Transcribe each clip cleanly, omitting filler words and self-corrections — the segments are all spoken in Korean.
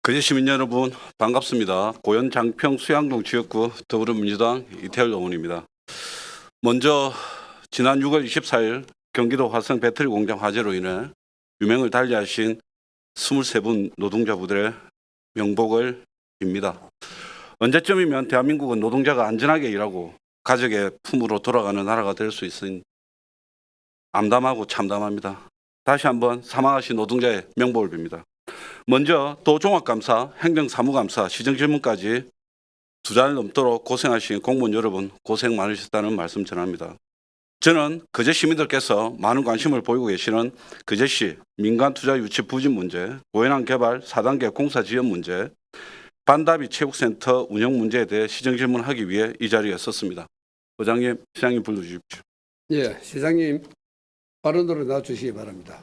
거제 시민 여러분 반갑습니다. 고현 장평 수양동 지역구 더불어민주당 이태열 의원입니다. 먼저 지난 6월 24일 경기도 화성 배터리 공장 화재로 인해 유명을 달리하신 23분 노동자분들의 명복을 빕니다. 언제쯤이면 대한민국은 노동자가 안전하게 일하고 가족의 품으로 돌아가는 나라가 될 수 있으니 암담하고 참담합니다. 다시 한번 사망하신 노동자의 명복을 빕니다. 먼저 도종합감사, 행정사무감사, 시정질문까지 2달 넘도록 고생하신 공무원 여러분 고생 많으셨다는 말씀 전합니다. 저는 거제 시민들께서 많은 관심을 보이고 계시는 거제시 민간투자 유치 부진 문제, 고현항 개발 4단계 공사 지연 문제, 반다비 체육센터 운영 문제에 대해 시정질문하기 위해 이 자리에 섰습니다. 의장님, 시장님 불러주십시오. 예, 시장님 발언으로 나와주시기 바랍니다.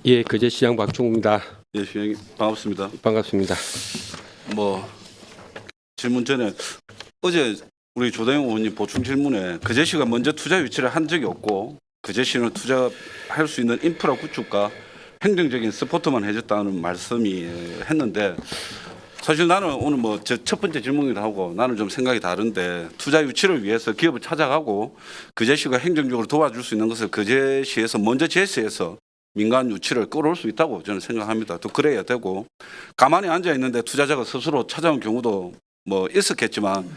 예, 거제시장 박충우입니다. 예, 시장님 반갑습니다. 반갑습니다. 질문 전에 어제 우리 조대영 의원님 보충 질문에 거제시가 먼저 투자 유치를 한 적이 없고 거제시는 투자할 수 있는 인프라 구축과 행정적인 서포트만 해줬다는 말씀이 했는데 사실 나는 오늘 저 첫 번째 질문이기도 하고 나는 좀 생각이 다른데 투자 유치를 위해서 기업을 찾아가고 거제시가 행정적으로 도와줄 수 있는 것을 거제시에서 먼저 제시해서 민간 유치를 끌어올 수 있다고 저는 생각합니다. 또 그래야 되고 가만히 앉아 있는데 투자자가 스스로 찾아온 경우도 있었겠지만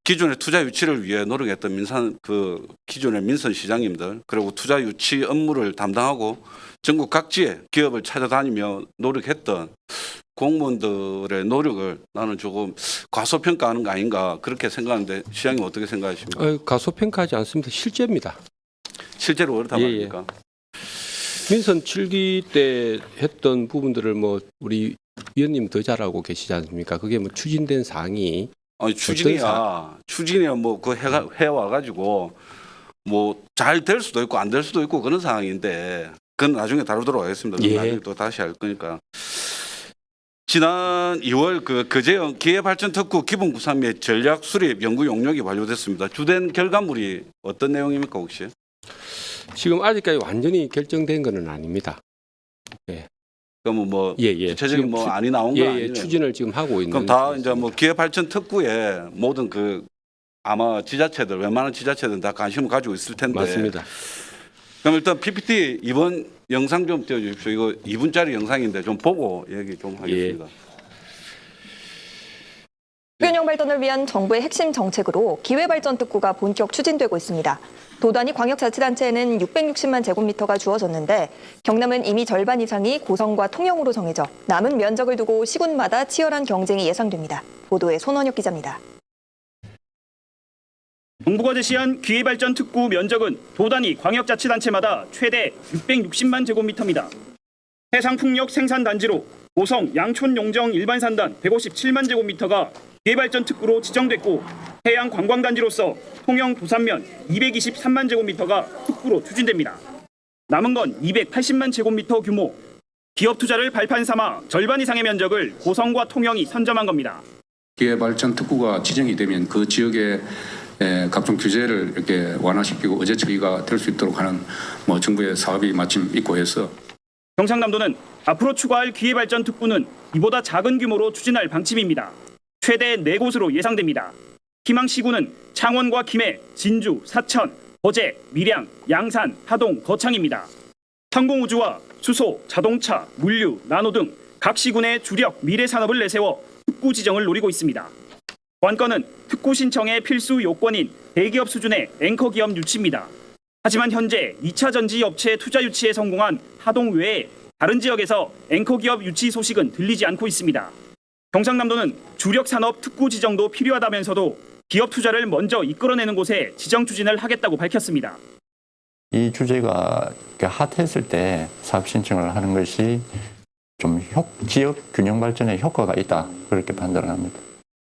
기존의 투자 유치를 위해 노력했던 기존의 민선 시장님들 그리고 투자 유치 업무를 담당하고 전국 각지에 기업을 찾아다니며 노력했던 공무원들의 노력을 나는 조금 과소평가하는 거 아닌가 그렇게 생각하는데 시장님 어떻게 생각하십니까? 과소평가하지 않습니다. 실제입니다. 실제로 그렇다 말입니까? 민선 7기 때 했던 부분들을 우리 위원님 더 잘 알고 계시지 않습니까? 그게 추진된 사항이 추진이야 그 해와가지고 잘 될 수도 있고 안 될 수도 있고 그런 상황인데 그건 나중에 다루도록 하겠습니다. 예. 나중에 또 다시 할 거니까. 지난 2월 거제형 기회발전특구 기본구상 및 전략 수립 연구 용역이 완료됐습니다. 주된 결과물이 어떤 내용입니까 혹시? 지금 아직까지 완전히 결정된 것은 아닙니다. 그러면 구체적인 지금 안이 나온 거 아니에요? 추진을 지금 하고 있는. 그럼 다 이제 기회발전특구에 모든 아마 지자체들 웬만한 지자체들은 다 관심을 가지고 있을 텐데. 맞습니다. 그럼 일단 PPT 이번 영상 좀 띄워주십시오. 이거 2분짜리 영상인데 좀 보고 얘기 좀 하겠습니다. 균형 발전을 위한 정부의 핵심 정책으로 기회발전특구가 본격 추진되고 있습니다. 도 단위 광역자치단체에는 660만 제곱미터가 주어졌는데 경남은 이미 절반 이상이 고성과 통영으로 정해져 남은 면적을 두고 시군마다 치열한 경쟁이 예상됩니다. 보도에 손원혁 기자입니다. 정부가 제시한 기회발전특구 면적은 도 단위 광역자치단체마다 최대 660만 제곱미터입니다. 해상풍력 생산단지로 고성, 양촌, 용정 일반산단 157만 제곱미터가 기회발전특구로 지정됐고 해양관광단지로서 통영, 부산면 223만 제곱미터가 특구로 추진됩니다. 남은 건 280만 제곱미터 규모. 기업 투자를 발판 삼아 절반 이상의 면적을 고성과 통영이 선점한 겁니다. 기회발전특구가 지정이 되면 그 지역의 각종 규제를 이렇게 완화시키고 의제 처리가 될 수 있도록 하는 정부의 사업이 마침 있고 해서 경상남도는 앞으로 추가할 기회발전특구는 이보다 작은 규모로 추진할 방침입니다. 최대 4곳으로 예상됩니다. 희망시구는 창원과 김해, 진주, 사천, 거제, 밀양, 양산, 하동, 거창입니다. 항공우주와 수소, 자동차, 물류, 나노 등 각 시군의 주력 미래산업을 내세워 특구 지정을 노리고 있습니다. 관건은 특구 신청의 필수 요건인 대기업 수준의 앵커기업 유치입니다. 하지만 현재 2차 전지 업체 투자 유치에 성공한 하동 외에 다른 지역에서 앵커기업 유치 소식은 들리지 않고 있습니다. 경상남도는 주력 산업 특구 지정도 필요하다면서도 기업 투자를 먼저 이끌어내는 곳에 지정 추진을 하겠다고 밝혔습니다. 이 주제가 핫했을 때 사업 신청을 하는 것이 좀 지역 균형 발전에 효과가 있다 그렇게 판단을 합니다.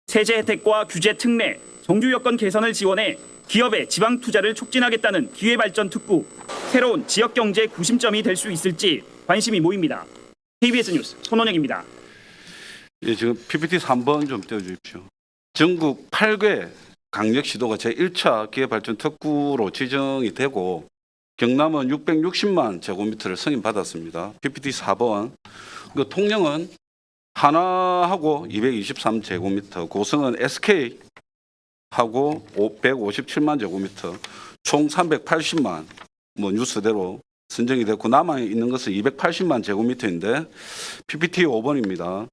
세제 혜택과 규제 특례, 정주 여건 개선을 지원해 기업의 지방 투자를 촉진하겠다는 기회발전 특구, 새로운 지역 경제 구심점이 될 수 있을지 관심이 모입니다. KBS 뉴스 손원혁입니다. 지금 PPT 3번 좀 띄워주십시오. 전국 8개 강력시도가 제1차 기회발전 특구로 지정이 되고 경남은 660만 제곱미터를 승인받았습니다. PPT 4번. 그 통영은 하나하고 223제곱미터, 고성은 SK하고 157만 제곱미터, 총 380만 뭐 뉴스대로 선정이 됐고 남아 있는 것은 280만 제곱미터인데 PPT 5번입니다.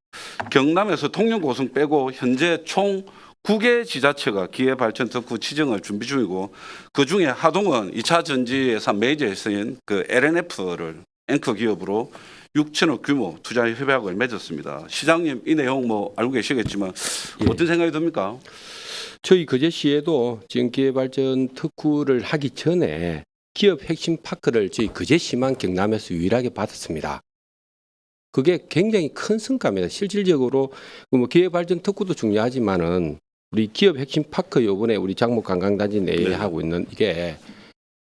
경남에서 통영 고성 빼고 현재 총 9개 지자체가 기회발전 특구 지정을 준비 중이고 그중에 하동은 2차 전지 예산 메이저 회사인 그 LNF를 앵커 기업으로 6천억 규모 투자 협약을 맺었습니다. 시장님 이 내용 뭐 알고 계시겠지만 어떤 생각이 듭니까? 저희 거제시에도 지금 기회발전 특구를 하기 전에 기업 핵심 파크를 저희 거제시만 경남에서 유일하게 받았습니다. 그게 굉장히 큰 성과입니다. 실질적으로 뭐 기회발전 특구도 중요하지만은 우리 기업 핵심 파크 요번에 우리 장목 관광단지 내에 네. 하고 있는 이게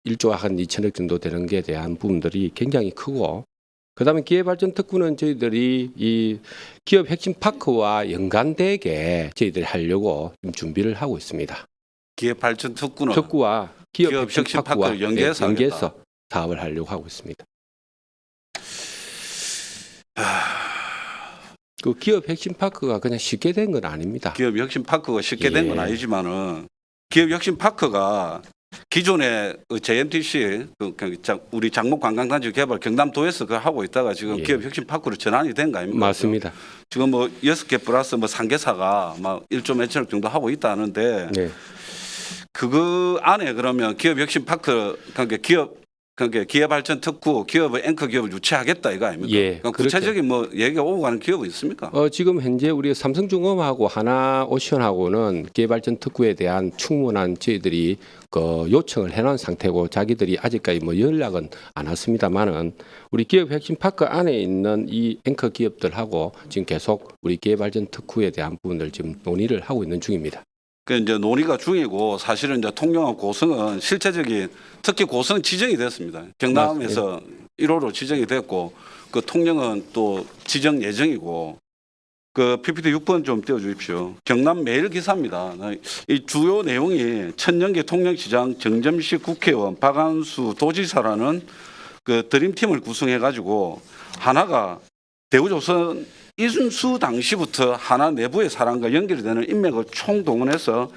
1조 한 2천억 정도 되는 게 대한 부분들이 굉장히 크고 그다음에 기회발전 특구는 저희들이 이 기업 핵심 파크와 연관되게 저희들이 하려고 지금 준비를 하고 있습니다. 기회발전 특구는 특구와 기업 기업 핵심 핵심 파크와 파크를 연계해서 연계해서 사업을 하려고 하고 있습니다. 그 기업 핵심 파크가 그냥 쉽게 된 건 아닙니다. 기업 혁신 파크가 쉽게 된 건 예. 아니지만은 기업 혁신 파크가 기존에 그 JMTC 우리 장목 관광단지 개발 경남도에서 그 하고 있다가 지금 예. 기업 혁신 파크로 전환이 된 거 아닙니까? 맞습니다. 지금 뭐 6개 플러스 뭐 3개사가 막 1조 몇천억 정도 하고 있다는데 네. 그거 안에 그러면 기업 혁신 파크 그러니까 기회발전 특구 기업의 앵커 기업을 유치하겠다 이거 아닙니까? 예, 그러니까 구체적인 뭐 얘기가 오고 가는 기업은 있습니까? 지금 현재 우리 삼성중공업하고 하나오션하고는 기회발전 특구에 대한 충분한 저희들이 그 요청을 해놓은 상태고 자기들이 아직까지 뭐 연락은 안 왔습니다만은 우리 기업 핵심 파크 안에 있는 이 앵커 기업들하고 지금 계속 우리 기회발전 특구에 대한 부분들 지금 논의를 하고 있는 중입니다. 그 이제 논의가 중이고 사실은 이제 통영하고 고성은 실제적인 특히 고성은 지정이 됐습니다. 경남에서 1호로 지정이 됐고 그 통영은 또 지정 예정이고 그 PPT 6번 좀 띄워주십시오. 경남 매일 기사입니다. 이 주요 내용이 천연계 통영시장 정점식 국회의원 박한수 도지사라는 그 드림팀을 구성해가지고 하나가 대우조선 이순수 당시부터 하나 내부의 사람과 연결이 되는 인맥을 총동원해서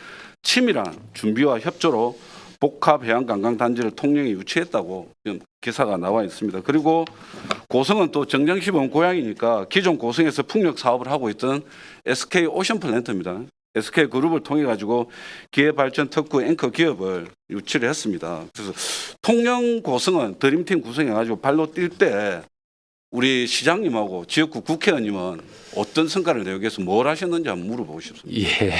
치밀한 준비와 협조로 복합해양관광단지를 통영에 유치했다고 지금 기사가 나와 있습니다. 그리고 고성은 또 정정시범 고향이니까 기존 고성에서 풍력 사업을 하고 있던 SK 오션플랜트입니다. SK 그룹을 통해 가지고 기회발전 특구 앵커 기업을 유치를 했습니다. 그래서 통영 고성은 드림팀 구성해 가지고 발로 뛸 때 우리 시장님하고 지역구 국회의원님은 어떤 성과를 내기 위해서 뭘 하셨는지 한번 물어보고 싶습니다. 예,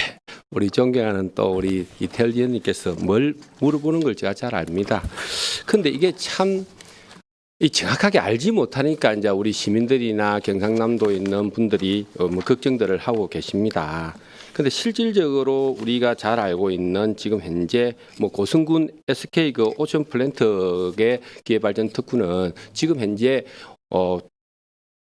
우리 존경하는 또 우리 이태일 의원님께서 뭘 물어보는 걸 제가 잘 압니다. 근데 이게 참 이 정확하게 알지 못하니까 이제 우리 시민들이나 경상남도에 있는 분들이 뭐 걱정들을 하고 계십니다. 근데 실질적으로 우리가 잘 알고 있는 지금 현재 뭐 고성군 SK 그 오션 플랜트의 기회발전 특구는 지금 현재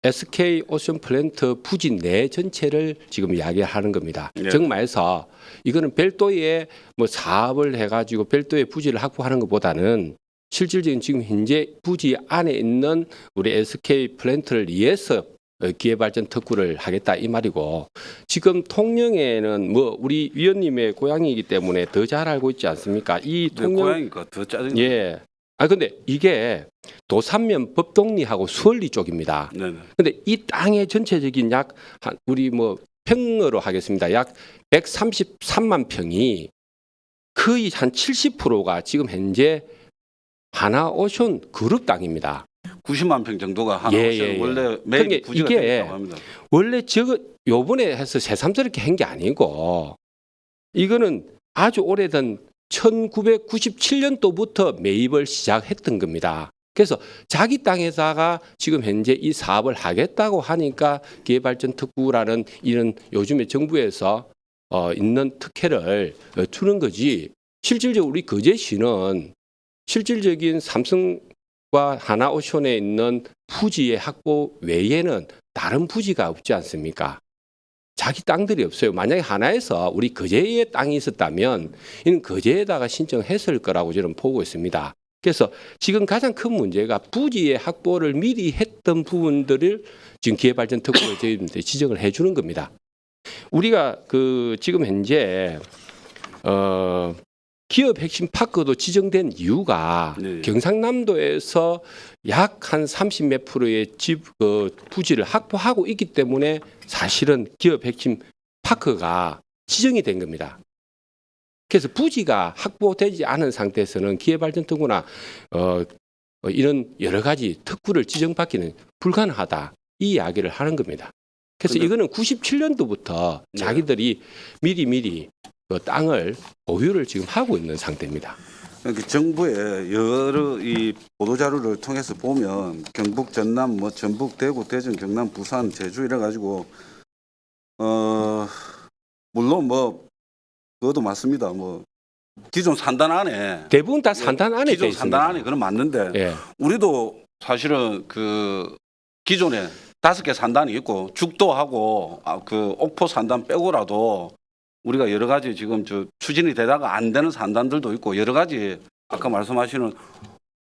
SK 오션 플랜트 부지 내 전체를 지금 이야기하는 겁니다. 네. 즉 말해서 이거는 별도의 뭐 사업을 해가지고 별도의 부지를 확보하는 것보다는 실질적인 지금 현재 부지 안에 있는 우리 SK 플랜트를 위해서 기회발전 특구를 하겠다 이 말이고 지금 통영에는 뭐 우리 위원님의 고향이기 때문에 더 잘 알고 있지 않습니까? 이 통영 고향이니까 더 짜증. 예. 근데 이게 도산면 법동리하고 수월리 쪽입니다. 네네. 근데 이 땅의 전체적인 약 우리 뭐 평으로 하겠습니다. 약 133만 평이 거의 한 70%가 지금 현재 하나오션 그룹 땅입니다. 90만 평 정도가 하나오션 원래 매일 그러니까 부지가 이게 되었다고 합니다. 원래 저거 요번에 해서 새삼스럽게 한 게 아니고 이거는 아주 오래된 1997년도부터 매입을 시작했던 겁니다. 그래서 자기 땅에다가 지금 현재 이 사업을 하겠다고 하니까 기회발전 특구라는 이런 요즘에 정부에서 있는 특혜를 주는 거지. 실질적으로 우리 거제시는 실질적인 삼성과 하나오션에 있는 부지의 확보 외에는 다른 부지가 없지 않습니까? 자기 땅들이 없어요. 만약에 하나에서 우리 거제에 땅이 있었다면 이는 거제에다가 신청했을 거라고 저는 보고 있습니다. 그래서 지금 가장 큰 문제가 부지의 확보를 미리 했던 부분들을 지금 기회발전특구로 저희한테 지적을 해주는 겁니다. 우리가 그 지금 현재 기업 핵심 파크도 지정된 이유가 네. 경상남도에서 약 한 30 몇 프로의 부지를 확보하고 있기 때문에 사실은 기업 핵심 파크가 지정이 된 겁니다. 그래서 부지가 확보되지 않은 상태에서는 기회발전특구나 이런 여러 가지 특구를 지정받기는 불가능하다 이 이야기를 하는 겁니다. 그래서 근데- 이거는 97년도부터 네. 자기들이 미리 그 땅을 보유를 지금 하고 있는 상태입니다. 그러니까 정부의 여러 이 보도 자료를 통해서 보면 경북, 전남, 뭐 전북, 대구, 대전, 경남, 부산, 제주 이래 가지고 물론 뭐 그것도 맞습니다. 뭐 기존 산단 안에 대부분 다 산단 안에 돼 기존 있습니다. 산단 안에 그건 맞는데 예. 우리도 사실은 그 기존에 5개 산단이 있고 죽도하고 그 옥포 산단 빼고라도 우리가 여러 가지 지금 저 추진이 되다가 안 되는 산단들도 있고 여러 가지 아까 말씀하시는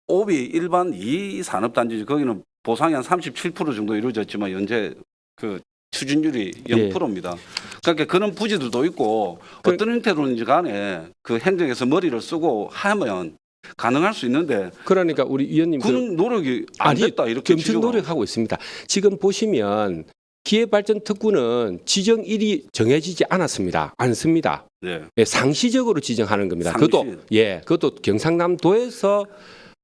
오비 일반 2 산업단지 거기는 보상이 한 37% 정도 이루어졌지만 현재 그 추진율이 0%입니다. 그러니까 그런 부지들도 있고 어떤 형태로든지 간에 그 행정에서 머리를 쓰고 하면 가능할 수 있는데 그러니까 우리 위원님 그런 노력이 안 됐다 이렇게 엄청 지적을 노력하고 있습니다. 지금 보시면 기회발전특구는 지정일이 정해지지 않습니다. 네. 예, 상시적으로 지정하는 겁니다. 상시. 그것도 경상남도에서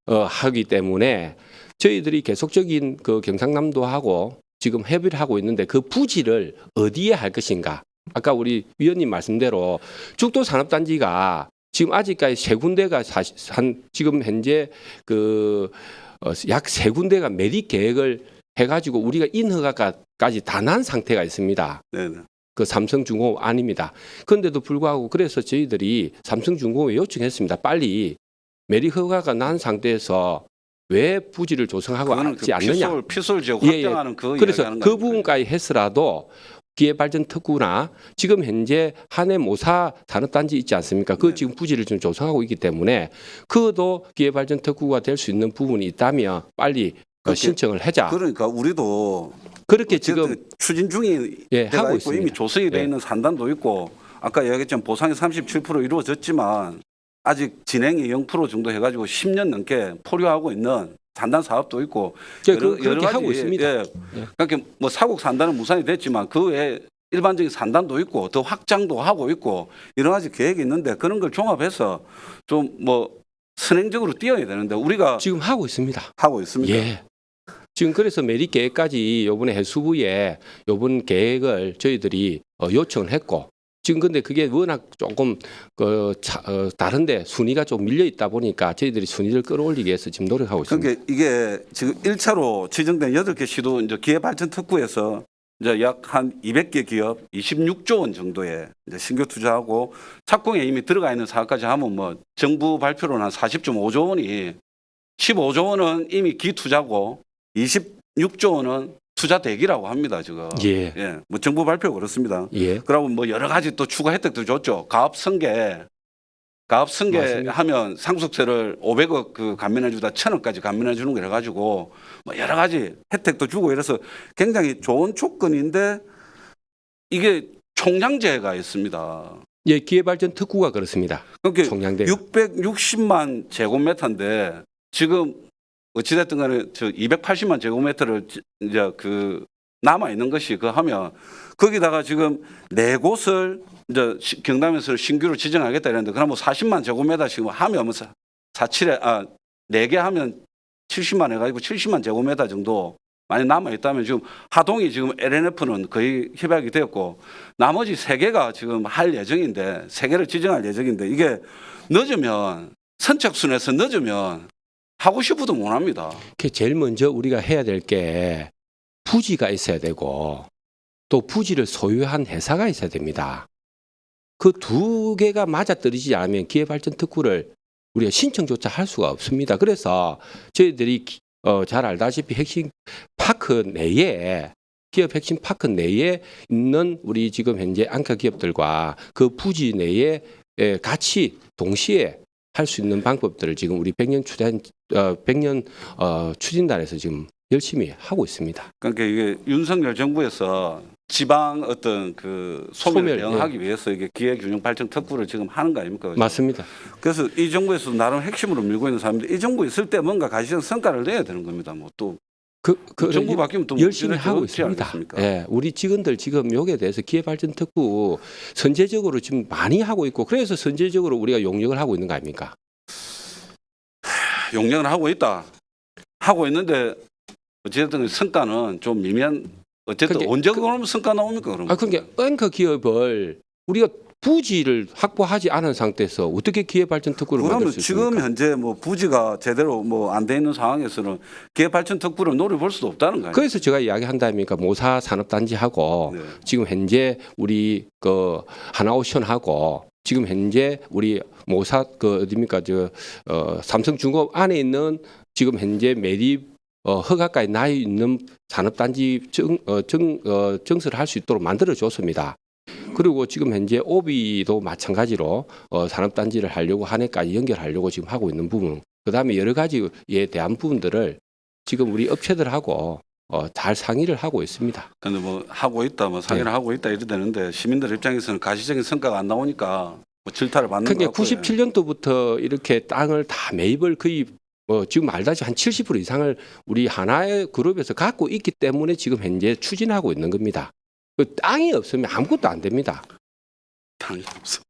하기 때문에 저희들이 계속적인 그 경상남도하고 지금 협의를 하고 있는데 그 부지를 어디에 할 것인가. 아까 우리 위원님 말씀대로 죽도 산업단지가 지금 아직까지 세 군데가 지금 현재 그 약 세 군데가 매립 계획을 해가지고 우리가 인허가까지 다 난 상태가 있습니다. 네. 그 삼성중공업 아닙니다. 그런데도 불구하고 그래서 저희들이 삼성중공업에 요청했습니다. 빨리 매립 허가가 난 상태에서 왜 부지를 조성하고 그거는 하지 않느냐. 피솔 지역 예, 예. 확장하는 그 그래서 이야기하는 그 거니까요. 부분까지 했으라도 기회발전특구나 지금 현재 한해 모사 산업단지 있지 않습니까? 그 네. 지금 부지를 좀 조성하고 있기 때문에 그것도 기회발전특구가 될 수 있는 부분이 있다면 빨리 그렇게- 신청을 하자. 그러니까 우리도 그렇게 지금 어쨌든 추진 중인 예, 데가 하고 있고 이미 있습니다. 조성이 돼 예. 있는 산단도 있고 아까 이야기했지만 보상이 37% 이루어졌지만 아직 진행이 0% 정도 해가지고 10년 넘게 포류하고 있는 산단 사업도 있고 그렇게 하고 있습니다. 예. 그러니까 뭐 사국 산단은 무산이 됐지만 그 외에 일반적인 산단도 있고 더 확장도 하고 있고 여러 가지 계획이 있는데 그런 걸 종합해서 좀 뭐 선행적으로 뛰어야 되는데 우리가 지금 하고 있습니다. 하고 있습니다. 예. 지금 그래서 매립 계획까지 요번에 해수부에 요번 계획을 저희들이 요청을 했고 지금 근데 그게 워낙 조금 다른데 순위가 좀 밀려 있다 보니까 저희들이 순위를 끌어올리기 위해서 지금 노력하고 있습니다. 그러니까 이게 지금 1차로 지정된 8개 시도 이제 기회발전특구에서 이제 약 한 200개 기업 26조 원 정도의 이제 신규 투자하고 착공에 이미 들어가 있는 사업까지 하면 뭐 정부 발표로는 한 40.5조 원이 15조 원은 이미 기투자고 26조 원은 투자 대기라고 합니다 지금. 예. 예, 뭐 정부 발표 그렇습니다. 예. 그러고 뭐 여러 가지 또 추가 혜택도 줬죠. 가업 승계 맞습니다. 하면 상속세를 500억 그 감면해 주다 1,000억까지 감면해 주는 거 이래 가지고 뭐 여러 가지 혜택도 주고 이래서 굉장히 좋은 조건인데 이게 총량제가 있습니다. 예, 기회발전특구가 그렇습니다. 그러니까 총량대. 660만 제곱미터인데 지금 어찌됐든 간에 저 280만 제곱미터를 이제 그 남아 있는 것이 그 하면 거기다가 지금 4곳을 이제 경남에서 신규로 지정하겠다 이랬는데 그럼 뭐 40만 제곱미터 지금 하면 뭐 4개 하면 70만 해가지고 70만 제곱미터 정도 많이 남아 있다면 지금 하동이 지금 LNF는 거의 협약이 되었고 나머지 3개가 지금 할 예정인데 3개를 지정할 예정인데 이게 늦으면 선착순에서 늦으면 하고 싶어도 못 합니다. 제일 먼저 우리가 해야 될 게 부지가 있어야 되고 또 부지를 소유한 회사가 있어야 됩니다. 그 두 개가 맞아떨어지지 않으면 기회발전특구를 우리가 신청조차 할 수가 없습니다. 그래서 저희들이 잘 알다시피 핵심 파크 내에 기업 핵심 파크 내에 있는 우리 지금 현재 안카 기업들과 그 부지 내에 같이 동시에 할 수 있는 방법들을 지금 우리 100년 추진단에서 지금 열심히 하고 있습니다. 그러니까 이게 윤석열 정부에서 지방 어떤 그 소멸을 소멸, 대응하기 위해서 이게 기회균형발전 특구를 지금 하는 거 아닙니까? 그죠? 맞습니다. 그래서 이 정부에서 나름 핵심으로 밀고 있는 사람들이 이 정부 있을 때 뭔가 가시적 성과를 내야 되는 겁니다. 뭐 또 정부 바뀌면 또 열심히 문제가 하고 없지 있습니다. 않겠습니까? 예, 우리 직원들 지금 여기에 대해서 기회발전특구 선제적으로 지금 많이 하고 있고 그래서 선제적으로 우리가 용역을 하고 있는 거 아닙니까? 용역을 하고 있다. 하고 있는데 어쨌든 성과는 좀 미미한. 어쨌든 그게- 언제 그러면 성과 나옵니까? 그러면? 아, 그러니까 앵커 기업을 우리가 부지를 확보하지 않은 상태에서 어떻게 기회발전특구를 그러면 만들 수 있습니까? 지금 현재 뭐 부지가 제대로 뭐 안 돼 있는 상황에서는 기회발전 특구를 노려볼 수도 없다는 거예요. 그래서 제가 이야기한다니까 모사 산업단지하고 네. 지금 현재 우리 그 하나오션하고 지금 현재 우리 모사 그 어디입니까 삼성중공업 안에 있는 지금 현재 매립 허가까지 나 있는 산업단지 증설을 할 수 있도록 만들어 줬습니다. 그리고 지금 현재 오비도 마찬가지로 산업단지를 하려고 한 해까지 연결하려고 지금 하고 있는 부분, 그다음에 여러 가지에 대한 부분들을 지금 우리 업체들하고 잘 상의를 하고 있습니다. 근데 뭐 하고 있다, 뭐 상의를 네. 하고 있다 이래 되는데 시민들 입장에서는 가시적인 성과가 안 나오니까 뭐 질타를 받는 그러니까 것 같고요. 97년도부터 이렇게 땅을 다 매입을 거의 지금 알다시피 한 70% 이상을 우리 하나의 그룹에서 갖고 있기 때문에 지금 현재 추진하고 있는 겁니다. 그 땅이 없으면 아무것도 안 됩니다. 당이 없어.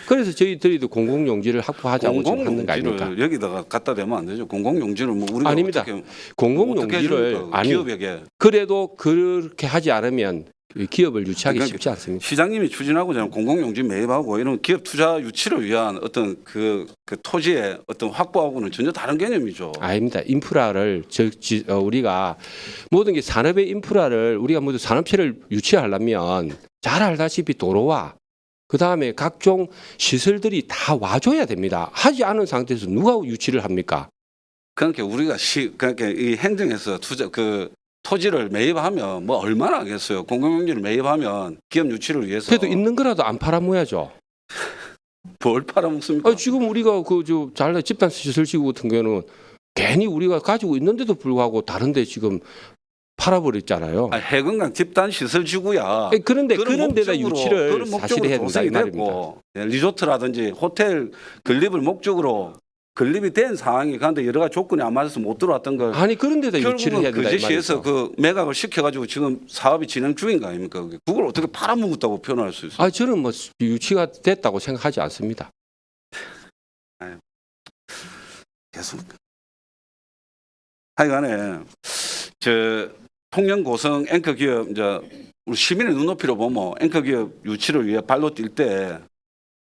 그래서 저희들이도 공공용지를 확보하자고 지금 하는 거 아닙니까? 공공용지를 여기다가 갖다 대면 안 되죠. 공공용지를 뭐 우리가 아닙니다. 어떻게 공공용지를 해줍니까? 아니 기업에게 그래도 그렇게 하지 않으면 기업을 유치하기 그러니까 쉽지 않습니다. 시장님이 추진하고자 하는 공공용지 매입하고 이런 기업 투자 유치를 위한 어떤 그 토지의 어떤 확보하고는 전혀 다른 개념이죠. 아닙니다. 인프라를 우리가 모든 게 산업의 인프라를 우리가 모두 산업체를 유치하려면 잘 알다시피 도로와 그 다음에 각종 시설들이 다 와줘야 됩니다. 하지 않은 상태에서 누가 유치를 합니까? 그러니까 우리가 그러니까 이 행정에서 투자 토지를 매입하면 뭐 얼마나 하겠어요. 공공용지를 매입하면 기업 유치를 위해서 그래도 있는 거라도 안 팔아모야죠. 뭘 팔아먹습니까? 지금 우리가 잘 집단 시설지구 같은 경우는 괜히 우리가 가지고 있는데도 불구하고 다른데 지금 팔아버렸잖아요. 해금강 집단 시설 지구야. 그런데 그런 그런 데다 목적으로, 유치를 그런 사실 목적으로 해야 된다 이 조성이 말입니다. 됐고 리조트라든지 호텔 건립을 목적으로 건립이 된 상황이 그런데 여러 가지 조건이 안 맞아서 못 들어왔던 걸 아니 그런 데다 유치를 해야 결국은 된다 그 이 제시에서 말이죠. 그 매각을 시켜가지고 지금 사업이 진행 중인 거 아닙니까? 그걸 어떻게 팔아먹었다고 표현할 수 있어요? 저는 뭐 유치가 됐다고 생각하지 않습니다. 계속 하여간에 통영 고성 앵커 기업 이제 우리 시민의 눈높이로 보면 앵커 기업 유치를 위해 발로 뛸 때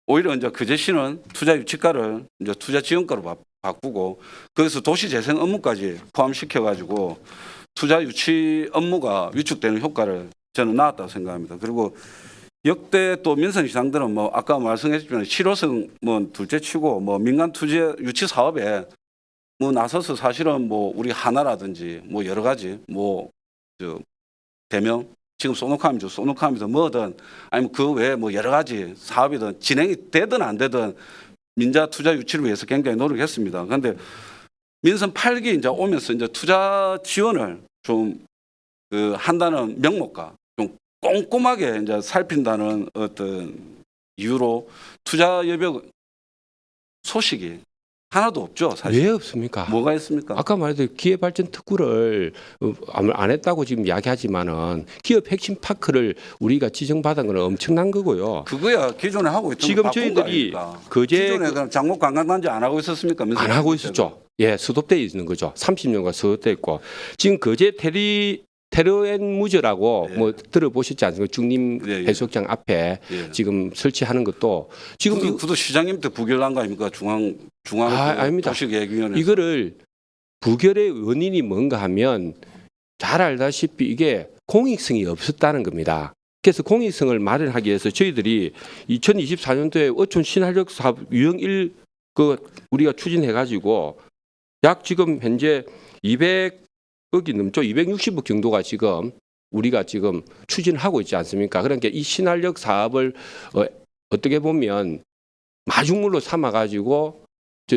오히려 이제 그 제시는 투자 유치가를 이제 투자 지원가로 바꾸고 거기서 도시 재생 업무까지 포함시켜 가지고 투자 유치 업무가 위축되는 효과를 저는 낳았다고 생각합니다. 그리고 역대 또 민선 시장들은 뭐 아까 말씀하셨지만 실효성 뭐 둘째치고 뭐 민간 투자 유치 사업에 뭐 나서서 사실은 뭐 우리 하나라든지 뭐 여러 가지 뭐 대명 지금 소노카미든 뭐든 아니면 그 외에 뭐 여러 가지 사업이든 진행이 되든 안 되든 민자 투자 유치를 위해서 굉장히 노력했습니다. 그런데 민선 8기 이제 오면서 이제 투자 지원을 좀 한다는 명목과 좀 꼼꼼하게 이제 살핀다는 어떤 이유로 투자 여력 소식이 하나도 없죠. 사실 왜 없습니까? 뭐가 있습니까? 아까 말했듯이 기회발전 특구를 안 했다고 지금 이야기하지만은 기업 핵심 파크를 우리가 지정받은 건 엄청난 거고요. 그거야 기존에 하고 있던 지금 거 바꾼 거 저희들이 아닙니까? 그제 기존에 그럼 장목 관광단지 안 하고 있었습니까? 민선 안 하고 때는? 있었죠. 예, 수도대에 있는 거죠. 30년간 수도대 있고 지금 그제 테러앤 무저라고 예. 뭐 들어보셨지 않습니까? 중림 예, 예. 해수욕장 앞에 예. 지금 설치하는 것도 지금 그도 시장님 때 부결한 거 아닙니까? 중앙 아닙니다. 도시계획위원회 이거를 부결의 원인이 뭔가 하면 잘 알다시피 이게 공익성이 없었다는 겁니다. 그래서 공익성을 마련하기 위해서 저희들이 2024년도에 어촌 신활력 사업 유형 1 우리가 추진해 가지고 약 지금 현재 200억이 넘죠. 260억 정도가 지금 우리가 지금 추진하고 있지 않습니까? 그러니까 이 신활역 사업을 어떻게 보면 마중물로 삼아가지고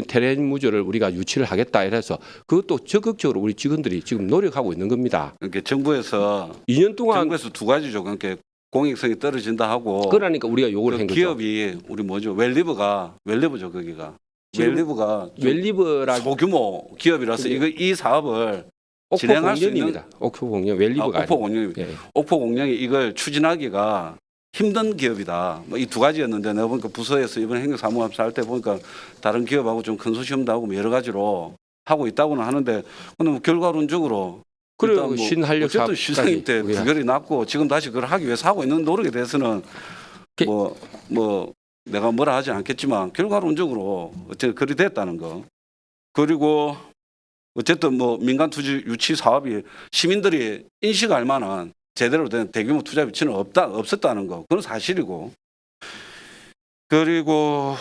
테레인 무조를 우리가 유치를 하겠다 이래서 그것도 적극적으로 우리 직원들이 지금 노력하고 있는 겁니다. 그러니까 정부에서 2년 동안 두 가지죠. 그러니까 공익성이 떨어진다 하고 그러니까 우리가 요구를 그 한 거죠. 기업이 우리 뭐죠? 웰리버죠 거기가. 지금 웰리버가 좀 웰리버라 소규모 기업이라서 이 사업을 옥포 진행할 수 공연입니다. 옥포 공연 웰리버가 옥포 아니고. 공영 예. 옥포 공영이 이걸 추진하기가 힘든 기업이다. 뭐 이 두 가지였는데 내가 보니까 부서에서 이번 행정사무합사 할 때 보니까 다른 기업하고 좀 컨소시엄도 하고 뭐 여러 가지로 하고 있다고는 하는데 근데 뭐 결과론적으로 그리고 일단 뭐 신한력 어쨌든 사업까지 시장님 때 우리가 부결이 났고 지금 다시 그걸 하기 위해서 하고 있는 노력에 대해서는 게- 뭐 내가 뭐라 하지 않겠지만 결과론적으로 어쨌든 그리 됐다는 거. 그리고 어쨌든 뭐 민간 투자 유치 사업이 시민들이 인식할 만한 제대로 된 대규모 투자 유치는 없었다는 거. 그건 사실이고. 그리고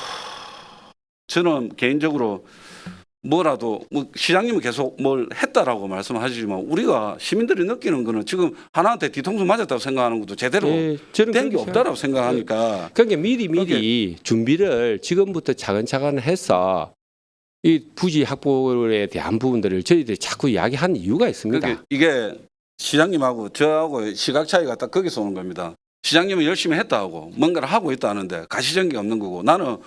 저는 개인적으로 뭐라도 뭐 시장님은 계속 뭘 했다라고 말씀하시지만 우리가 시민들이 느끼는 거는 지금 하나한테 뒤통수 맞았다고 생각하는 것도 제대로 예, 저는 된 게 그렇게 없다라고 생각하니까 그러니까 미리 준비를 지금부터 차근차근 해서 이 부지 확보에 대한 부분들을 저희들이 자꾸 이야기하는 이유가 있습니다. 그러니까 이게 시장님하고 저하고 시각 차이가 딱 거기서 오는 겁니다. 시장님은 열심히 했다 하고 뭔가를 하고 있다 하는데 가시적인 게 없는 거고 나는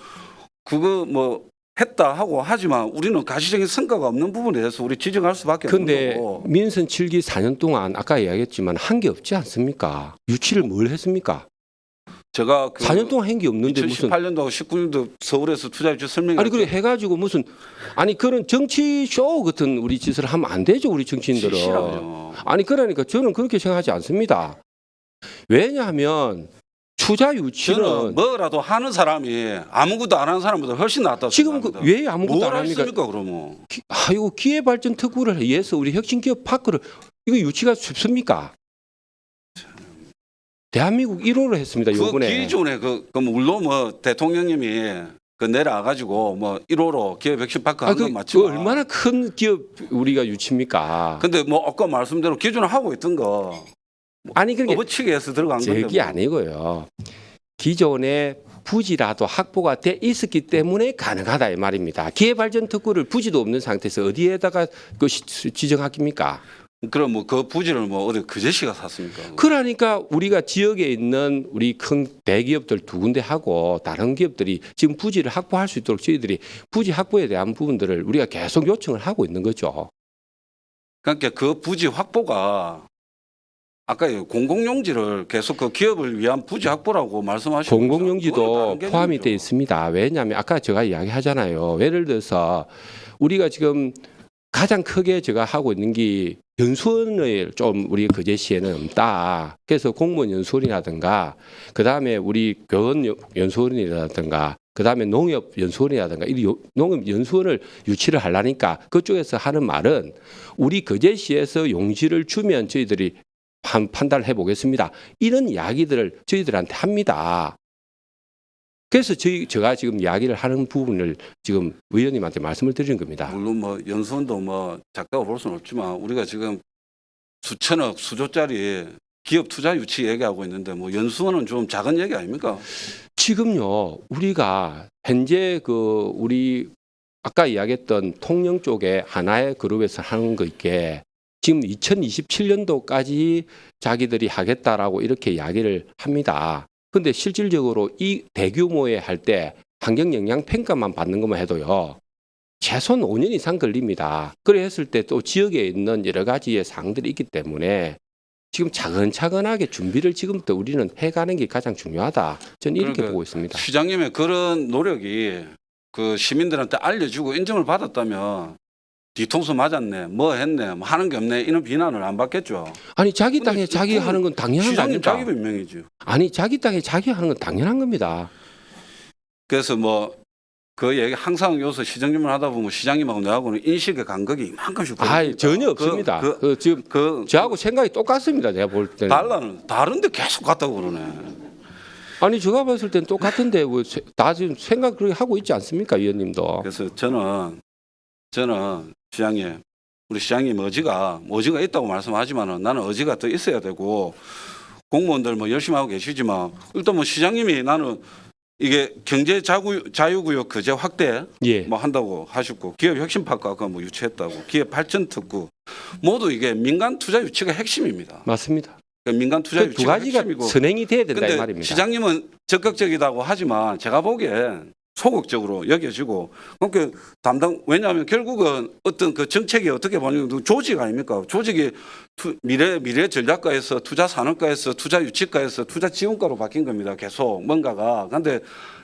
그거 뭐 했다 하고 하지만 우리는 가시적인 성과가 없는 부분에 대해서 우리 지적할 수밖에 없는 근데 거고. 민선 7기 4년 동안 아까 이야기했지만 한 게 없지 않습니까? 유치를 뭘 했습니까? 제가 그 4년 동안 한 게 없는데 무슨 2018년도하고 19년도 서울에서 투자 유치 설명회 아니 그래 해가지고 무슨 아니 그런 정치 쇼 같은 우리 짓을 하면 안 되죠 우리 정치인들은. 시시하죠. 아니 그러니까 저는 그렇게 생각하지 않습니다. 왜냐하면 투자 저는 유치는 뭐라도 하는 사람이 아무것도 안 하는 사람보다 훨씬 낫다고 지금 생각합니다. 왜 아무것도 안 뭘 합니까? 했습니까 그러면? 이거 기회발전 특구를 위해서 우리 혁신기업 파크를 이거 유치가 쉽습니까? 대한민국 1호를 했습니다. 그 요번에. 기존에 물론 뭐 대통령님이 그 내려와 가지고 뭐 1호로 기업 백신 파크 하는 건 맞지만 얼마나 큰 기업 우리가 유치입니까? 근데 뭐 아까 말씀대로 기존에 하고 있던 거 아니 그게 업어치기해서 들어간 건데 제기 뭐. 아니고요. 기존에 부지라도 확보가 돼 있었기 때문에 가능하다 이 말입니다. 기회발전 특구를 부지도 없는 상태에서 어디에다가 그 지정하깁니까? 그럼 뭐 그 부지를 뭐 어디 그제씨가 샀습니까? 그러니까 우리가 지역에 있는 우리 큰 대기업들 두 군데 하고 다른 기업들이 지금 부지를 확보할 수 있도록 저희들이 부지 확보에 대한 부분들을 우리가 계속 요청을 하고 있는 거죠. 그러니까 그 부지 확보가 아까 공공용지를 계속 그 기업을 위한 부지 확보라고 말씀하시고 공공용지도 포함이 돼 있습니다. 왜냐하면 아까 제가 이야기하잖아요. 예를 들어서 우리가 지금 가장 크게 제가 하고 있는 게 연수원을 좀 우리 거제시에는 없다. 그래서 공무원 연수원이라든가 그다음에 우리 교원 연수원이라든가 그다음에 농협 연수원이라든가 이 농협 연수원을 유치를 하려니까 그쪽에서 하는 말은 우리 거제시에서 용지를 주면 저희들이 판단을 해보겠습니다. 이런 이야기들을 저희들한테 합니다. 그래서 제가 지금 이야기를 하는 부분을 지금 의원님한테 말씀을 드리는 겁니다. 물론 뭐 연수원도 뭐 작다고 볼 수는 없지만 우리가 지금 수천억 수조짜리 기업 투자 유치 얘기하고 있는데 뭐 연수원은 좀 작은 얘기 아닙니까? 지금요 우리가 현재 그 우리 아까 이야기했던 통영 쪽에 하나의 그룹에서 하는 거 있게 지금 2027년도까지 자기들이 하겠다라고 이렇게 이야기를 합니다. 근데 실질적으로 이 대규모에 할 때 환경 영향 평가만 받는 것만 해도요. 최소한 5년 이상 걸립니다. 그래 했을 때 또 지역에 있는 여러 가지의 사항들이 있기 때문에 지금 차근차근하게 준비를 지금부터 우리는 해가는 게 가장 중요하다. 저는 이렇게 그러니까 보고 있습니다. 시장님의 그런 노력이 그 시민들한테 알려주고 인정을 받았다면 뒤통수 맞았네, 뭐 했네, 뭐 하는 게 없네 이런 비난을 안 받겠죠. 아니 자기 근데 땅에 자기 그건 하는 건 당연한 거 시장님 아닙니까? 자기 변명이죠. 아니 자기 땅에 자기 하는 건 당연한 겁니다. 그래서 뭐 그 얘기 항상 요새 시장님을 하다 보면 시장님하고 내하고는 인식의 간극이 이만큼씩 아 벌어집니다. 전혀 없습니다. 지금 저하고 생각이 똑같습니다. 내가 볼 때는. 다른데 계속 갔다고 그러네. 아니 제가 봤을 땐 똑같은데 다 지금 생각 그렇게 하고 있지 않습니까, 위원님도? 그래서 저는 시장님 우리 시장님 의지가 있다고 말씀하지만은 나는 의지가 더 있어야 되고 공무원들 뭐 열심히 하고 계시지만 일단 뭐 시장님이 나는 이게 경제 자유구역 규제 확대 예. 뭐 한다고 하셨고 기업 혁신파크 아까 뭐 유치했다고 기업 발전 특구 모두 이게 민간 투자 유치가 핵심입니다. 맞습니다. 그러니까 민간 투자 그 두 유치가 가지가 핵심이고 선행이 돼야 된다 이 근데 말입니다. 시장님은 적극적이라고 하지만 제가 보기엔 소극적으로 여겨지고 그러니까 왜냐하면 결국은 어떤 그 정책이 어떻게 보냐면 조직 아닙니까? 조직이 미래 전략가에서 투자 산업가에서 투자 유치가에서 투자 지원가로 바뀐 겁니다. 계속 뭔가가. 근데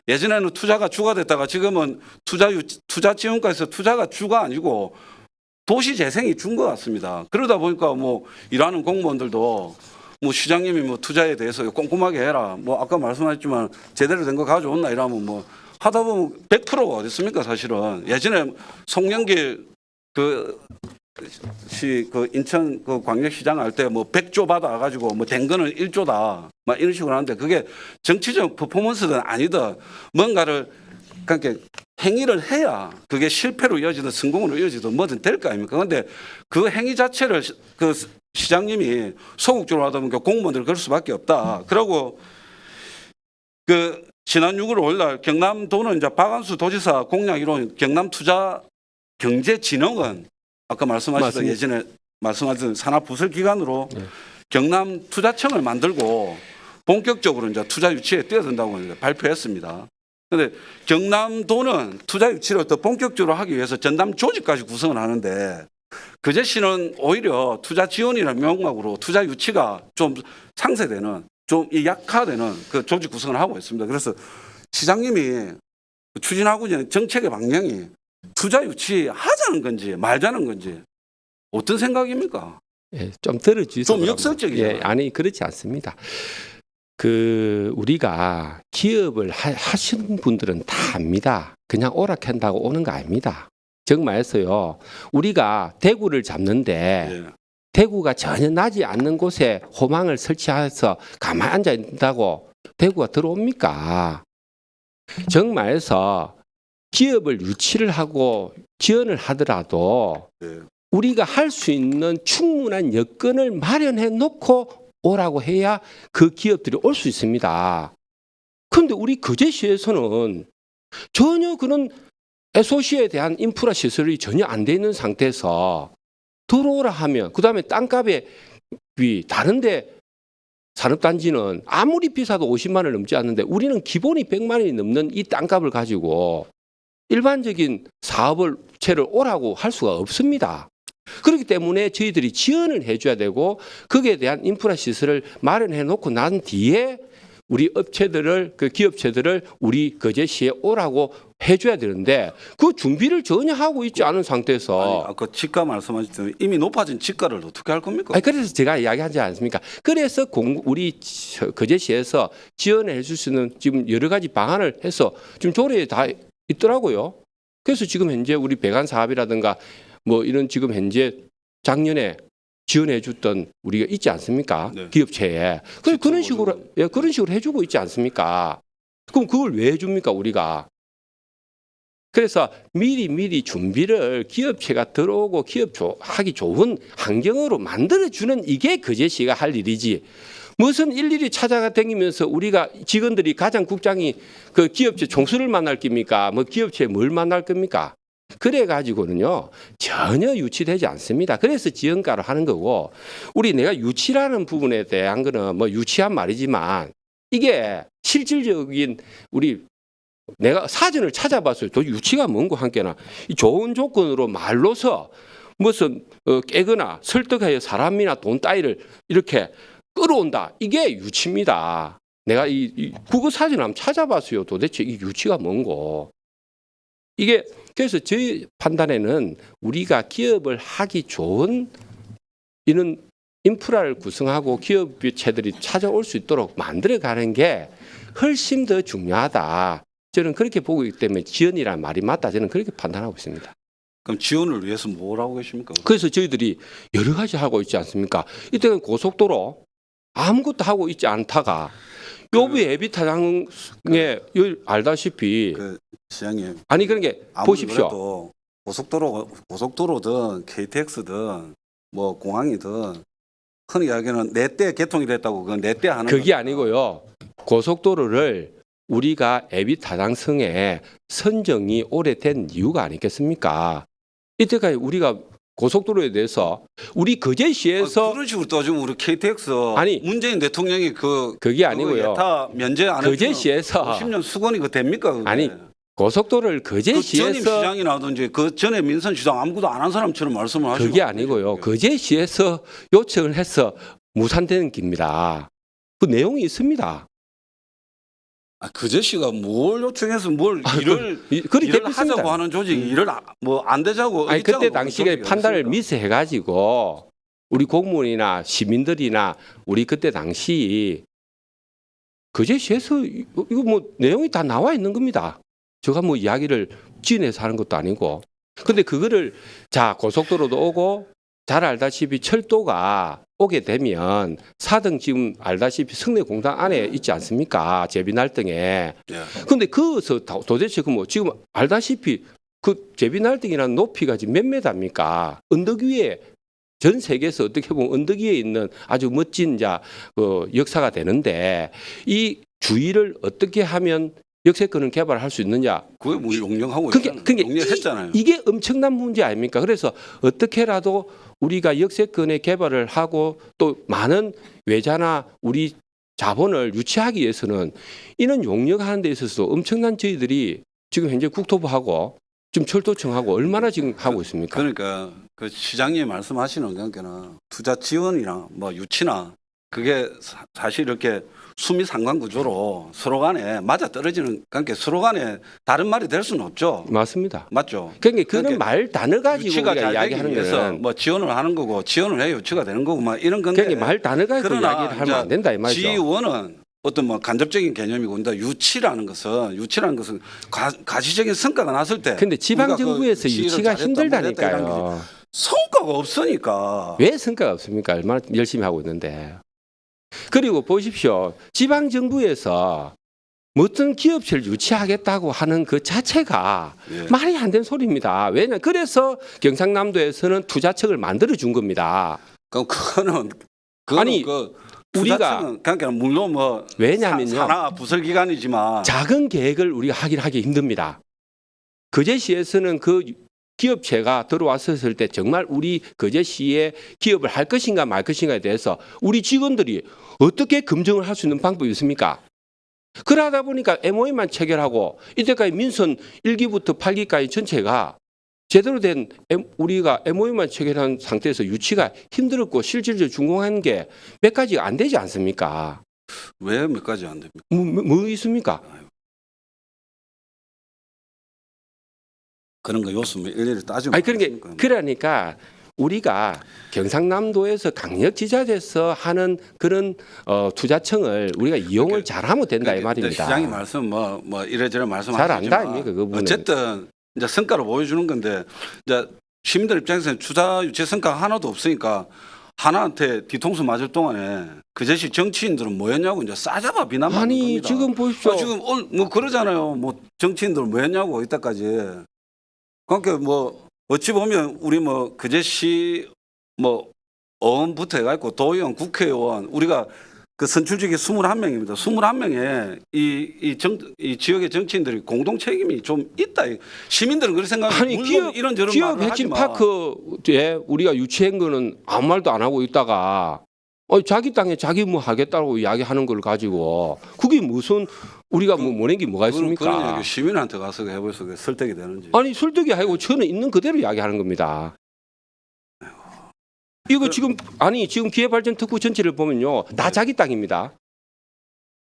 예전에는 투자가 주가 됐다가 지금은 투자 지원가에서 투자가 주가 아니고 도시 재생이 준 것 같습니다. 그러다 보니까 뭐 일하는 공무원들도 뭐 시장님이 뭐 투자에 대해서 꼼꼼하게 해라. 뭐 아까 말씀하셨지만 제대로 된 거 가져온나 이러면 뭐 하다 보면 100%가 어디 있습니까 사실은. 예전에 송영길 그 인천 그 광역시장 할 때 뭐 100조 받아가지고 뭐 된 거는 1조다. 막 이런 식으로 하는데 그게 정치적 퍼포먼스든 아니든 뭔가를 그러니까 행위를 해야 그게 실패로 이어지든 성공으로 이어지든 뭐든 될 거 아닙니까? 그런데 그 행위 자체를 그 시장님이 소극적으로 하다 보니까 공무원들 그럴 수밖에 없다. 그러고 그 지난 6월 5일날 경남도는 이제 박한수 도지사 공약 이론 경남투자경제진흥원 아까 말씀하셨던 맞습니다. 예전에 말씀하신 산하부설기관으로 네. 경남투자청을 만들고 본격적으로 이제 투자 유치에 뛰어든다고 이제 발표했습니다. 그런데 경남도는 투자 유치를 더 본격적으로 하기 위해서 전담 조직까지 구성을 하는데 그제시는 오히려 투자 지원이라는 명목으로 투자 유치가 좀 상쇄되는 좀 약화되는 그 조직 구성을 하고 있습니다. 그래서 시장님이 추진하고 있는 정책의 방향이 투자 유치 하자는 건지 말자는 건지 어떤 생각입니까? 예, 좀 들어주세요. 좀 역설적이잖아요. 예, 아니 그렇지 않습니다. 그 우리가 기업을 하시는 분들은 다 압니다. 그냥 오락한다고 오는 거 아닙니다. 정말서요. 우리가 대구를 잡는데 예. 대구가 전혀 나지 않는 곳에 호망을 설치해서 가만히 앉아 있다고 대구가 들어옵니까? 정말서 기업을 유치를 하고 지원을 하더라도 예. 우리가 할 수 있는 충분한 여건을 마련해 놓고 오라고 해야 그 기업들이 올 수 있습니다. 그런데 우리 거제시에서는 전혀 그런 SOC에 대한 인프라 시설이 전혀 안 돼 있는 상태에서 들어오라 하면 그다음에 땅값에 다른데 산업단지는 아무리 비싸도 50만 원을 넘지 않는데 우리는 기본이 100만 원이 넘는 이 땅값을 가지고 일반적인 사업체를 오라고 할 수가 없습니다. 그렇기 때문에 저희들이 지원을 해줘야 되고 거기에 대한 인프라 시설을 마련해 놓고 난 뒤에 우리 업체들을 그 기업체들을 우리 거제시에 오라고 해줘야 되는데 그 준비를 전혀 하고 있지 않은 상태에서 아니, 아까 지가 말씀하셨던 이미 높아진 지가를 어떻게 할 겁니까? 아니, 그래서 제가 이야기하지 않습니까? 그래서 우리 거제시에서 지원해 줄 수 있는 지금 여러 가지 방안을 해서 지금 조례에 다 있더라고요. 그래서 지금 현재 우리 배관 사업이라든가 뭐 이런 지금 현재 작년에 지원해 줬던 우리가 있지 않습니까? 네. 기업체에. 그런 식으로 그런 식으로 해주고 있지 않습니까? 그럼 그걸 왜 해줍니까 우리가? 그래서 미리 준비를 기업체가 들어오고 하기 좋은 환경으로 만들어주는 이게 거제시가 할 일이지. 무슨 일일이 찾아가 다니면서 우리가 직원들이 가장 국장이 그 기업체 총수를 만날 겁니까? 뭐 기업체에 뭘 만날 겁니까? 그래 가지고는요 전혀 유치되지 않습니다. 그래서 지원가로 하는 거고 내가 유치라는 부분에 대한 거는 뭐 유치한 말이지만 이게 실질적인 내가 사전을 찾아봤어요. 또 유치가 뭔고 한께나 좋은 조건으로 말로서 무슨 깨거나 설득하여 사람이나 돈 따위를 이렇게 끌어온다. 이게 유치입니다. 내가 이 국어 사전을 한번 찾아봤어요. 도대체 이 유치가 뭔고? 이게 그래서 저희 판단에는 우리가 기업을 하기 좋은 이런 인프라를 구성하고 기업체들이 찾아올 수 있도록 만들어가는 게 훨씬 더 중요하다. 저는 그렇게 보고 있기 때문에 지원이라는 말이 맞다. 저는 그렇게 판단하고 있습니다. 그럼 지원을 위해서 뭘 하고 계십니까? 그래서 저희들이 여러 가지 하고 있지 않습니까? 이때는 고속도로 아무것도 하고 있지 않다가 요비 애비타장에 알다시피 그 시장님 아니 그런 게 아무리 보십시오. 그래도 고속도로든 KTX든 뭐 공항이든 흔히 이야기하는 내 때 개통이 됐다고 그건 내 때 하는 그게 거니까. 아니고요. 고속도로를 우리가 애비타당성에 선정이 오래된 이유가 아니겠습니까? 이때까지 우리가 고속도로에 대해서 우리 거제시에서 그런 식으로 따지면 우리 KTX 아니, 문재인 대통령이 그게 아니고요. 예타 면제 안 해주면 거제시에서 50년 수건이 그 됩니까? 그게? 아니, 고속도로를 그 전임 거제시에서 시장이라든지 그 전에 민선 시장 아무것도 안 한 사람처럼 말씀을 하시고 그게 아니고요. 거제시에서 요청을 해서 무산되는 겁니다. 그 내용이 있습니다. 그제씨가 뭘 요청해서 뭘 일을 그리 일을 됐습니다. 하자고 하는 조직이 일을 뭐 안 되자고 아니 어깃자고 그때 그런 당시에 조직이 판단을 어딨습니까? 미스해가지고 우리 공무원이나 시민들이나 우리 그때 당시 거제시에서 이거 뭐 내용이 다 나와 있는 겁니다. 제가 뭐 이야기를 지어내서 하는 것도 아니고. 근데 그거를 자 고속도로도 오고 잘 알다시피 철도가 오게 되면 4등 지금 알다시피 성내공단 안에 있지 않습니까? 제비날등에. 예. 근데 그것서 도대체 그 뭐 지금 알다시피 그 제비날등이라는 높이가 지금 몇 메다입니까? 언덕 위에 전 세계에서 어떻게 보면 언덕 위에 있는 아주 멋진 그 역사가 되는데 이 주위를 어떻게 하면 역세권을 개발할 수 있느냐? 그게 뭐 용역하고 그게 용역했잖아요. 이게 엄청난 문제 아닙니까? 그래서 어떻게라도 우리가 역세권의 개발을 하고 또 많은 외자나 우리 자본을 유치하기 위해서는 이런 용역하는 데 있어서 엄청난 저희들이 지금 현재 국토부하고 지금 철도청하고 얼마나 지금 하고 있습니까? 그러니까 그 시장님이 말씀하시는 거는 투자 지원이나 뭐 유치나 그게 사실 이렇게 수미 상관 구조로 서로 간에 맞아 떨어지는 그러니까 서로 간에 다른 말이 될 수는 없죠. 맞습니다. 맞죠? 그러니까 그런 그러니까 말 단어 가지고 유치가 우리가 잘 되기 이야기하는 위해서 거는 뭐 지원을 하는 거고 지원을 해야 유치가 되는 거고 막 이런 건데 그러니까 말 단어 가지고 그러나 이야기를 하면 이제 안 된다 이 말이죠. 지원은 어떤 뭐 간접적인 개념이고 근데 유치라는 것은 가시적인 성과가 났을 때 근데 지방 우리가 그 정부에서 지휘를 유치가 잘했다, 못했다 이런 힘들다니까요. 게 성과가 없으니까 왜 성과가 없습니까? 얼마나 열심히 하고 있는데. 그리고 보십시오. 지방 정부에서 어떤 기업체를 유치하겠다고 하는 그 자체가 예. 말이 안 되는 소리입니다. 왜냐? 그래서 경상남도에서는 투자청을 만들어 준 겁니다. 그럼 그거는 아니, 그 우리가 투자청은 그러니까 물론 뭐 왜냐면요. 산하 부설 기관이지만 작은 계획을 우리가 하기 힘듭니다. 거제시에서는 그 기업체가 들어왔었을 때 정말 우리 거제시에 기업을 할 것인가 말 것인가에 대해서 우리 직원들이 어떻게 검증을 할 수 있는 방법이 있습니까? 그러다 보니까 MOU만 체결하고 이때까지 민선 1기부터 8기까지 전체가 제대로 된 우리가 MOU만 체결한 상태에서 유치가 힘들었고 실질적으로 준공한 게 몇 가지가 안 되지 않습니까? 왜 몇 가지 안 됩니까? 뭐 있습니까? 그런 거 요소 일일이 따지면 아니 그러니까 우리가 경상남도에서 강력지자체에서 하는 그런 투자청을 우리가 이용을 잘하면 된다 이 말입니다. 시장님 말씀 뭐 이래저래 잘 말씀하시지만 안다 아닙니까 그 부분은. 어쨌든 이제 성과를 보여주는 건데 이제 시민들 입장에서는 투자 유치 성과가 하나도 없으니까 하나한테 뒤통수 맞을 동안에 그제시 정치인들은 뭐였냐고 이제 싸잡아 비난받는 아니 겁니다. 지금 보십시오. 지금 뭐 그러잖아요. 뭐 정치인들 뭐였냐고 이때까지. 그러니까 뭐 어찌 보면 우리 뭐 그제시 뭐 의원부터 해가지고 도의원, 국회의원 우리가 그 선출직이 21명입니다. 21명에 이 지역의 정치인들이 공동 책임이 좀 있다. 시민들은 그렇게 생각하고 아니 물론 이런저런 기업 말을 핵심 하지만 파크에 우리가 유치한 거는 아무 말도 안 하고 있다가 자기 땅에 자기 뭐 하겠다고 이야기하는 걸 가지고 그게 무슨 우리가 뭐 모낸 게 뭐가 있습니까? 그런 얘기 시민한테 가서 해보셔서 그게 설득이 되는지. 아니 설득이 아니고 저는 있는 그대로 이야기하는 겁니다. 이거 지금 지금 기회발전특구 전체를 보면요 다 자기 땅입니다.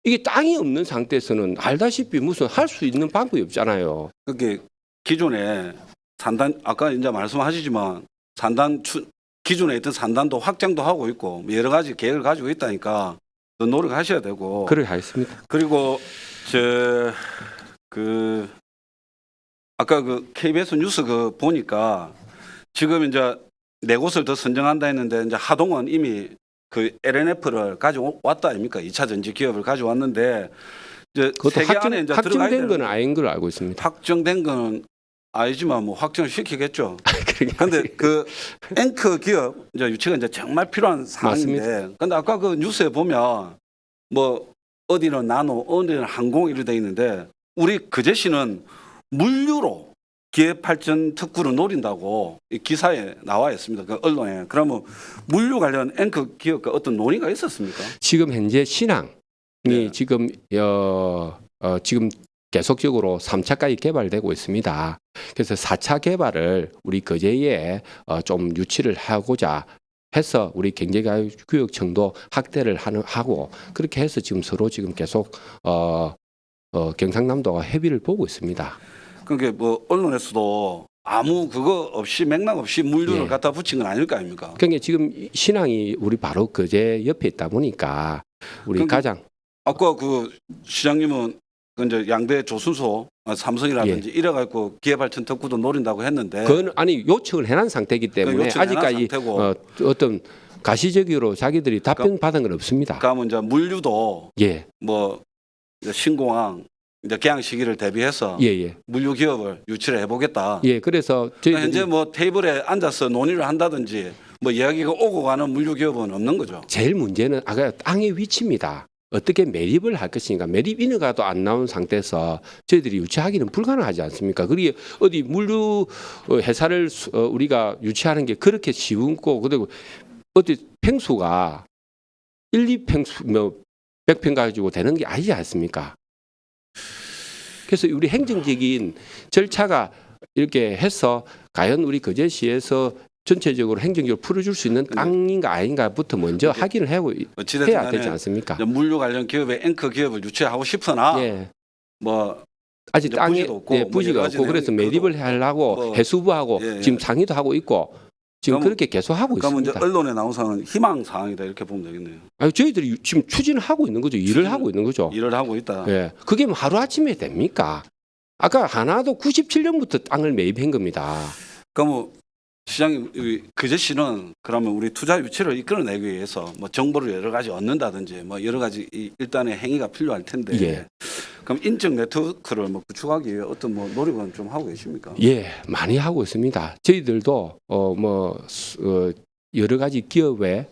이게 땅이 없는 상태에서는 알다시피 무슨 할 수 있는 방법이 없잖아요. 그게 기존에 산단 아까 이제 말씀하시지만 기존에 있던 산단도 확장도 하고 있고 여러 가지 계획을 가지고 있다니까 더 노력하셔야 되고. 그렇게 하겠습니다. 그리고 아까 그 KBS 뉴스 그 보니까 지금 이제 네 곳을 더 선정한다 했는데 이제 하동은 이미 그 LNF를 가져왔다 아닙니까? 2차 전지 기업을 가져왔는데 이제 그것도 세계 안에 이제 들어가야 확정된 되는 건 아닌 걸 알고 있습니다. 확정된 거는 아니지만 뭐 확정을 시키겠죠. 그러니까 근데 그 앵커 기업 이제 유치가 이제 정말 필요한 사항인데, 근데 아까 그 뉴스에 보면 뭐 어디는 나노, 어디는 항공 이렇게 돼 있는데 우리 그제시는 물류로 기업 발전 특구를 노린다고 이 기사에 나와 있습니다. 그 언론에. 그러면 물류 관련 앵커 기업과 어떤 논의가 있었습니까? 지금 현재 신항이 네. 지금 지금 계속적으로 3차까지 개발되고 있습니다. 그래서 4차 개발을 우리 거제에 좀 유치를 하고자 해서 우리 경제교육청도 확대를 하고 그렇게 해서 지금 서로 지금 계속 경상남도가 협의를 보고 있습니다. 그게 뭐 언론에서도 아무 그거 없이 맥락 없이 물류를 예. 갖다 붙인 건 아닐 거 아닙니까? 그러니까 지금 신항이 우리 바로 거제 옆에 있다 보니까 우리 그러니까 가장 아까 그 시장님은 그 이제 양대 조선소 삼성이라든지 이래갖고 기회발전 특구도 노린다고 했는데 그건 아니 요청을 해놓은 상태이기 때문에 요청을 해놓은 아직까지 상태고. 어떤 가시적으로 자기들이 답변 받은 건 없습니다. 그러면 이제 물류도 예, 뭐 이제 신공항 이제 개항 시기를 대비해서 예, 예, 물류 기업을 유치를 해보겠다. 예. 그래서 저희들이 현재 뭐 테이블에 앉아서 논의를 한다든지 뭐 이야기가 오고 가는 물류 기업은 없는 거죠. 제일 문제는 아까 땅의 위치입니다. 어떻게 매립을 할 것인가. 매립 인허가도 안 나온 상태에서 저희들이 유치하기는 불가능하지 않습니까? 그리고 어디 물류 회사를 우리가 유치하는 게 그렇게 쉬운 거 그리고 어디 평수가 1, 2평수 뭐 100평 가지고 되는 게 아니지 않습니까? 그래서 우리 행정적인 절차가 이렇게 해서 과연 우리 거제시에서 전체적으로 행정적으로 풀어줄 수 있는 땅인가 아닌가부터 먼저 확인을 하고 어찌됐든 해야 되지 간에 않습니까? 이제 물류 관련 기업의 앵커 기업을 유치하고 싶으나 예. 뭐 아직 이제 땅에 부지도 없고 예, 뭐 부지가 여러 가지 없고 그래서 내용이 매립을 있어도 하려고 뭐 해수부하고 예, 예. 지금 상의도 하고 있고 지금 그러면- 그렇게 계속 하고 그러면 이제 있습니다. 언론에 나온 사항은 희망 사항이다 이렇게 보면 되겠네요. 아니, 저희들이 지금 추진을 하고 있는 거죠. 일을 추진을- 하고 있는 거죠. 일을 하고 있다. 예, 그게 뭐 하루 아침에 됩니까? 아까 하나도 97년부터 땅을 매입한 겁니다. 그러면 시장님 그제시는 그러면 우리 투자 유치를 이끌어내기 위해서 뭐 정보를 여러 가지 얻는다든지 뭐 여러 가지 일단의 행위가 필요할 텐데 예. 그럼 인적 네트워크를 뭐 구축하기 위해 어떤 뭐 노력은 좀 하고 계십니까? 예, 많이 하고 있습니다. 저희들도 여러 가지 기업에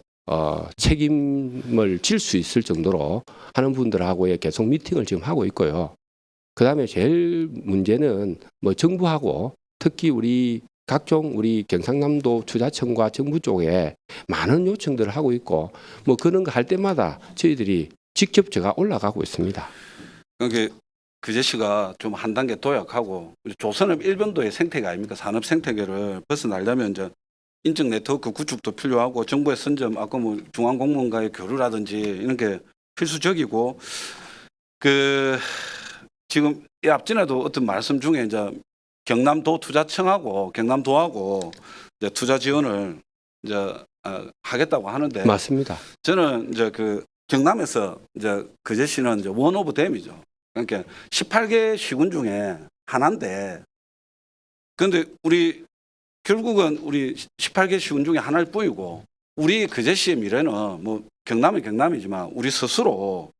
책임을 질 수 있을 정도로 하는 분들하고의 계속 미팅을 지금 하고 있고요. 그다음에 제일 문제는 뭐 정부하고 특히 우리 각종 우리 경상남도 투자청과 정부 쪽에 많은 요청들을 하고 있고 뭐 그런 거 할 때마다 저희들이 직접 제가 올라가고 있습니다. 그러니까 그제시가 좀 한 단계 도약하고 조선업 일본도의 생태계 아닙니까? 산업 생태계를 벗어나려면 이제 인적 네트워크 구축도 필요하고 정부의 선점 아까 뭐 중앙공무원과의 교류라든지 이런 게 필수적이고 그 지금 이 앞전에도 어떤 말씀 중에 이제 경남도 투자청하고 경남도하고 이제 투자 지원을 이제 하겠다고 하는데 맞습니다. 저는 이제 그 경남에서 이제 그제시는 이제 원 오브 댐이죠. 그러니까 18개 시군 중에 하나인데, 그런데 우리 결국은 우리 18개 시군 중에 하나일 뿐이고, 우리 그제시의 미래는 뭐 경남은 경남이지만 우리 스스로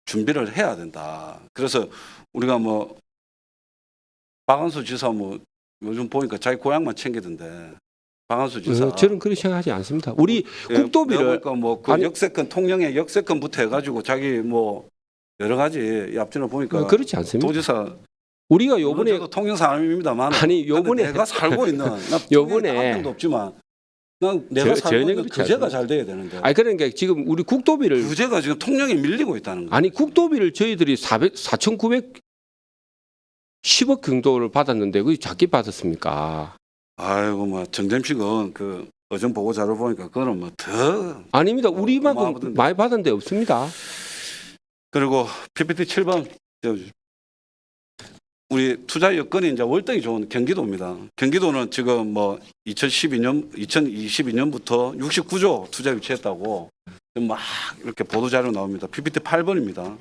준비를 해야 된다. 그래서 우리가 뭐 박한수 지사 뭐 요즘 보니까 자기 고향만 챙기던데. 박한수 지사. 저는 그렇게 생각하지 않습니다. 우리 국도비를 그러니까 뭐그 아니- 역세권 통영의 역세권부터 해가지고 자기 뭐 여러 가지 앞전에 보니까 그렇지 않습니다. 도지사 우리가 요번에 저도 통영 사람입니다만 아니, 요번에- 내가 살고 있는 나 요번에- 요번에 없지만 난 내가 전혀 살고 있는 그렇지 그제가 않습니다. 잘 돼야 되는데 아니 그러니까 지금 우리 국도비를 그제가 지금 통영에 밀리고 있다는 거예요. 아니 국도비를 저희들이 4,910억 정도를 받았는데 그게 작게 받았습니까? 아이고 뭐 정점식은 그 어전 보고 자료 보니까 그거는 뭐 더 아닙니다. 우리만큼 어마어마하던데. 많이 받은 데 없습니다. 그리고 PPT 7번 우리 투자 여건이 이제 월등히 좋은 경기도입니다. 경기도는 지금 뭐 2022년부터 69조 투자 유치했다고 막 이렇게 보도 자료 나옵니다. PPT 8번입니다.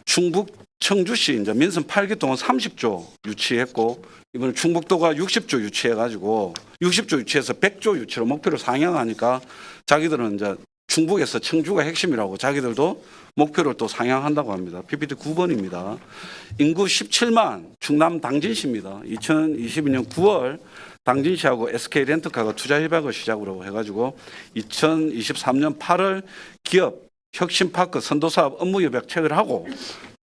충북 청주시 이제 민선 8기 동안 30조 유치했고 이번에 충북도가 60조 유치해가지고 60조 유치해서 100조 유치로 목표를 상향하니까 자기들은 이제 충북에서 청주가 핵심이라고 자기들도 목표를 또 상향한다고 합니다. PPT 9번입니다. 인구 17만 충남 당진시입니다. 2022년 9월 당진시하고 SK 렌터카가 투자 협약을 시작으로 해가지고 2023년 8월 기업 혁신파크 선도사업 업무 협약 체결하고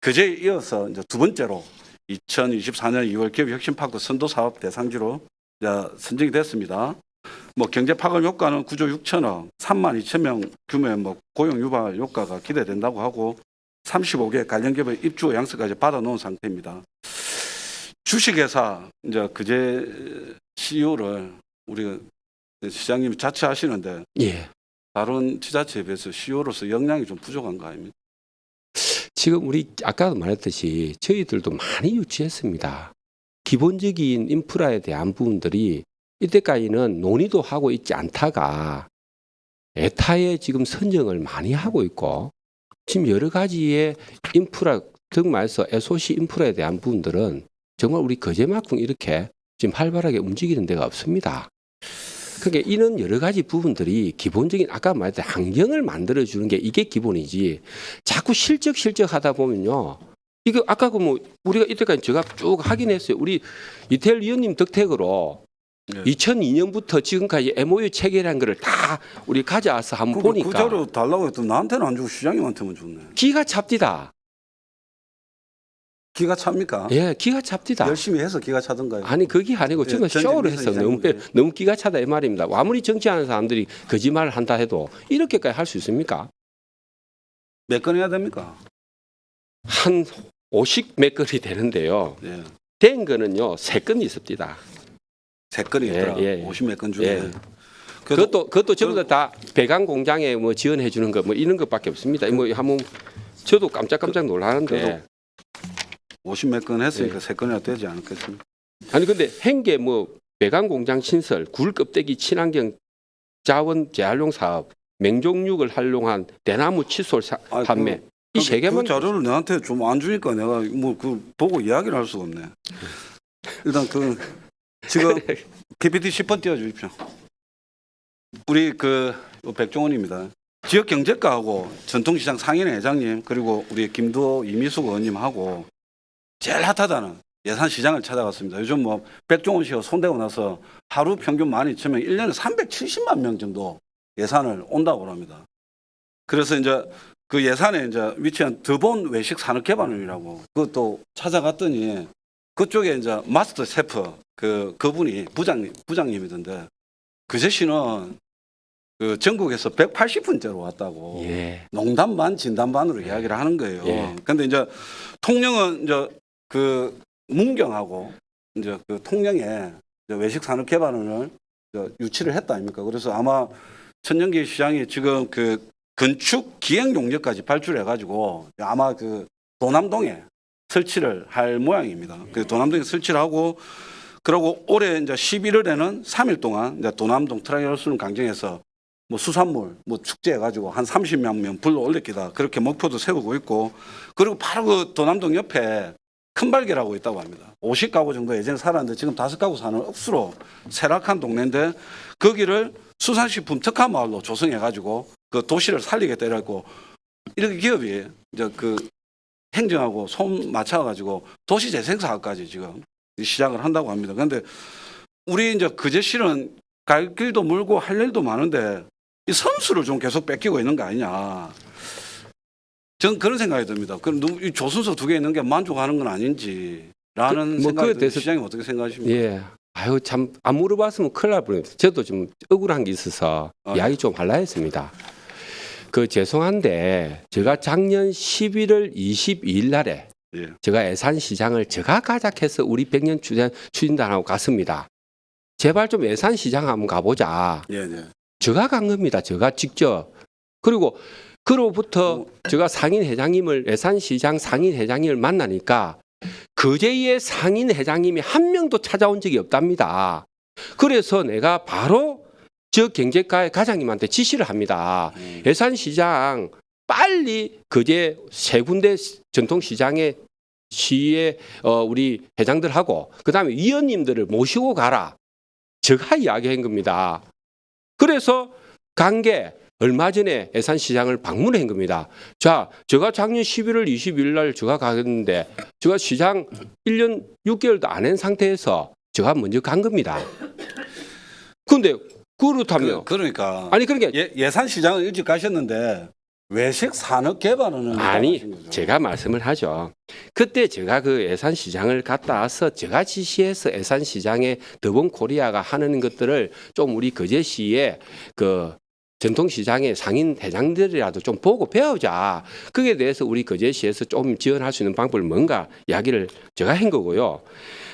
그제에 이어서 이제 두 번째로 2024년 2월 기업 혁신파크 선도사업 대상지로 이제 선정이 됐습니다. 뭐 경제 파급 효과는 9조 6천억, 3만 2천 명 규모의 뭐 고용 유발 효과가 기대된다고 하고 35개 관련 기업의 입주 양서까지 받아놓은 상태입니다. 주식회사 이제 그제 CEO를 우리 시장님이 자처하시는데 예. 다른 지자체에 비해서 CEO로서 역량이 좀 부족한 거 아닙니까? 지금 우리 아까도 말했듯이 저희들도 많이 유치했습니다. 기본적인 인프라에 대한 부분들이 이때까지는 논의도 하고 있지 않다가 에타에 지금 선정을 많이 하고 있고 지금 여러 가지의 인프라 등 말해서 SOC 인프라에 대한 부분들은 정말 우리 거제만큼 이렇게 지금 활발하게 움직이는 데가 없습니다. 그러니까 이런 여러 가지 부분들이 기본적인 아까 말했던 환경을 만들어주는 게 이게 기본이지 자꾸 실적 하다 보면요. 이거 아까 그 뭐 우리가 이때까지 제가 쭉 확인했어요. 우리 이태일 위원님 덕택으로 네. 2002년부터 지금까지 MOU 체결한 거를 다 우리 가져와서 한번 보니까 그 자료 달라고 했더니 나한테는 안 주고 시장님한테만 줬네. 기가 찹디다. 기가 찹니까? 예, 기가 찹디다. 열심히 해서 기가 차던가요? 아니 그게 아니고 예, 정말 전직 쇼를 민선 해서 너무 시장님들. 너무 기가 차다 이 말입니다. 아무리 정치하는 사람들이 거짓말을 한다 해도 이렇게까지 할 수 있습니까? 몇 건 해야 됩니까? 한 50 몇 건이 되는데요. 예. 된 거는요 3건 있습니다. 3건이 있더라. 예, 예. 50 몇 건 중에. 예. 그래도 그것도 전부 다 배관 공장에 뭐 지원해 주는 거 뭐 이런 것밖에 없습니다. 뭐 한번 저도 깜짝 놀라는데 그래도 50 몇 건 했으니까 예. 3건이나 되지 않겠습니까? 아니 근데 행계 뭐 배관 공장 신설, 굴 껍데기 친환경 자원 재활용 사업, 맹종육을 활용한 대나무 칫솔 아니, 판매 이 세 개만 그 자료를 내한테 좀 안 주니까 내가 뭐 그 보고 이야기를 할 수가 없네. 일단 그 지금 PPT 10번 띄워주십시오. 우리 그 백종원입니다. 지역 경제과하고 전통시장 상인회 회장님 그리고 우리 김두호 이미숙 의원님하고 제일 핫하다는 예산시장을 찾아갔습니다. 요즘 뭐 백종원 씨가 손대고 나서 하루 평균 12,000명, 1년에 370만 명 정도 예산을 온다고 합니다. 그래서 이제 그 예산에 이제 위치한 드본 외식 산업 개발원이라고 그것도 찾아갔더니 그쪽에 이제 마스터 셰프 그분이 부장님이던데 그제 씨는 그 전국에서 180분째로 왔다고 예. 농담 반 진담 반으로 이야기를 하는 거예요. 예. 근데 이제 통영은 이제 그 문경하고 이제 그 통영에 이제 외식 산업 개발원을 유치를 했다 아닙니까? 그래서 아마 천연기 시장이 지금 그 건축 기행 용역까지 발주해 가지고 아마 그 도남동에 설치를 할 모양입니다. 그 도남동에 설치를 하고 그리고 올해 이제 11월에는 3일 동안 이제 도남동 트라이얼스룸 강정에서 뭐 수산물 뭐 축제해 가지고 한 30만 명 불러 올리기다 그렇게 목표도 세우고 있고 그리고 바로 그 도남동 옆에 큰발개라고 있다고 합니다. 50가구 정도 예전에 살았는데 지금 5가구 사는 억수로 쇠락한 동네인데 거기를 수산식품 특화 마을로 조성해 가지고 그 도시를 살리겠다 이래고 이렇게 기업이 이제 그 행정하고 손 맞춰 가지고 도시재생사업까지 지금 시작을 한다고 합니다. 그런데 우리 이제 그제실은 갈 길도 멀고 할 일도 많은데 이 선수를 좀 계속 뺏기고 있는 거 아니냐. 전 그런 생각이 듭니다. 그럼 이 조선소 2개 있는 게 만족하는 건 아닌지라는 뭐 생각이 그거에 듭니다. 대해서- 시장님 어떻게 생각하십니까? 예. 아유 참 안 물어봤으면 큰일 날 뻔했어요. 저도 좀 억울한 게 있어서 이야기 좀 하려 했습니다. 그 죄송한데 제가 작년 11월 22일 날에 예. 제가 예산시장을 제가 가작해서 우리 100년 추진단하고 갔습니다. 제발 좀 예산시장 한번 가보자. 예, 예. 제가 간 겁니다. 제가 직접. 그리고 그로부터 제가 예산시장 상인 회장님을 만나니까 그제의 상인 회장님이 한 명도 찾아온 적이 없답니다. 그래서 내가 바로 지역 경제과의 과장님한테 지시를 합니다. 예산시장 빨리 그제 3군데 전통시장의 시의 우리 회장들하고 그다음에 위원님들을 모시고 가라. 제가 이야기한 겁니다. 그래서 간 게 얼마 전에 예산시장을 방문한 겁니다. 자, 제가 작년 11월 22일 날 제가 갔는데 제가 시장 1년 6개월도 안 한 상태에서 제가 먼저 간 겁니다. 그런데 그렇다면 그러니까 아니 그러니까 예산 시장을 일찍 가셨는데 외식 산업 개발은 아니 하신 거죠? 제가 말씀을 하죠. 그때 제가 그 예산시장을 갔다 와서 제가 지시해서 예산시장에 더본코리아가 하는 것들을 좀 우리 거제시에 그 전통시장의 상인 대장들이라도 좀 보고 배우자. 그에 대해서 우리 거제시에서 좀 지원할 수 있는 방법을 뭔가 이야기를 제가 한 거고요.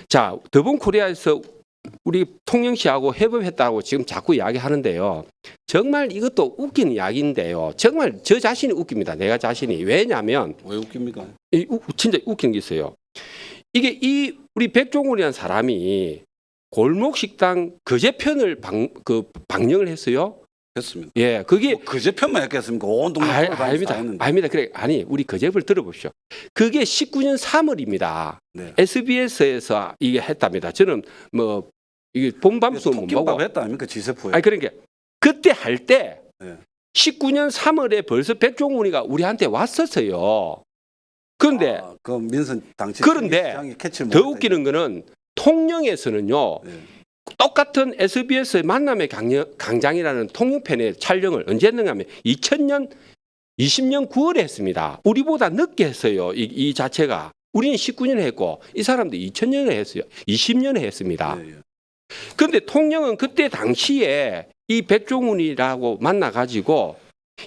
자, 더본코리아에서 우리 통영시하고 협업했다고 지금 자꾸 이야기하는데요. 정말 이것도 웃긴 이야기인데요. 정말 저 자신이 웃깁니다. 내가 자신이. 왜냐하면 왜 웃깁니까? 진짜 웃긴 게 있어요. 이게 이 우리 백종원이라는 사람이 골목식당 거제편을 방영을 했어요. 했습니다. 예, 그게 그제편만 했겠습니까? 온 동네 아닙니다. 아닙니다. 그래 아니 우리 거제를 들어보십시오. 그게 19년 3월입니다. 네. SBS에서 이게 했답니다. 저는 뭐 이게 본방송 못 보고. 토끼밥 했다 아닙니까? 지세포에. 아니 그러니까 그때 할 때 네. 19년 3월에 벌써 백종원이가 우리한테 왔었어요. 그런데 그 민선 당시 그런데 시장이 캐치를 더 못했다 웃기는 거는 통영에서는요. 이거. 네. 똑같은 SBS의 만남의 광장이라는 통영편의 촬영을 언제 했는가 하면 2000년 20년 9월에 했습니다. 우리보다 늦게 했어요. 이 자체가. 우리는 19년에 했고 이 사람도 2000년에 했어요. 20년에 했습니다. 예, 예. 그런데 통영은 그때 당시에 이 백종훈이라고 만나가지고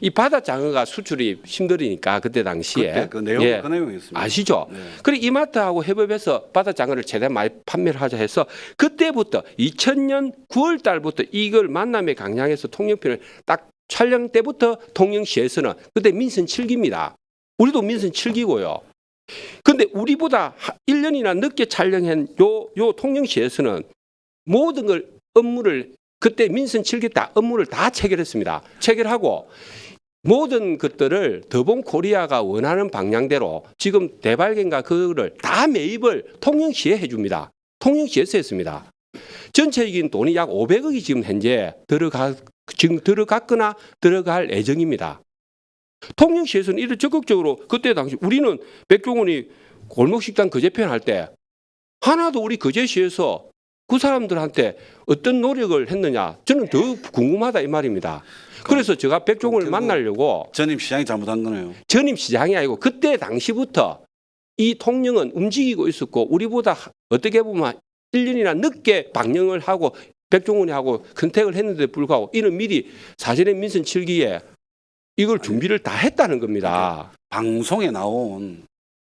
이 바다장어가 수출이 힘들으니까 그때 당시에 그때 그 내용 예. 그 내용이었습니다. 아시죠? 네. 그래 이마트하고 협업해서 바다장어를 최대한 많이 판매를 하자 해서 그때부터 2000년 9월 달부터 이걸 만남의 강량에서 통영편을 딱 촬영 때부터 통영시에서는 그때 민선 7기입니다. 우리도 민선 7기고요. 근데 우리보다 1년이나 늦게 촬영한 요 통영시에서는 모든 걸 업무를 그때 민선 7기 다 업무를 다 체결했습니다. 체결하고 모든 것들을 더본코리아가 원하는 방향대로 지금 대발견과 그거를 다 매입을 통영시에 해줍니다. 통영시에서 했습니다. 전체적인 돈이 약 500억이 지금 현재 지금 들어갔거나 들어갈 예정입니다. 통영시에서는 이를 적극적으로 그때 당시 우리는 백종원이 골목식당 거제편 할 때 하나도 우리 거제시에서 그 사람들한테 어떤 노력을 했느냐 저는 더 궁금하다 이 말입니다. 그래서 제가 백종원을 만나려고 전임 시장이 잘못한 거네요. 전임 시장이 아니고 그때 당시부터 이 통영은 움직이고 있었고 우리보다 어떻게 보면 1년이나 늦게 방영을 하고 백종원이 하고 컨택을 했는데 불구하고 이는 미리 사전에 민선 7기에 이걸 준비를 다 했다는 겁니다. 방송에 나온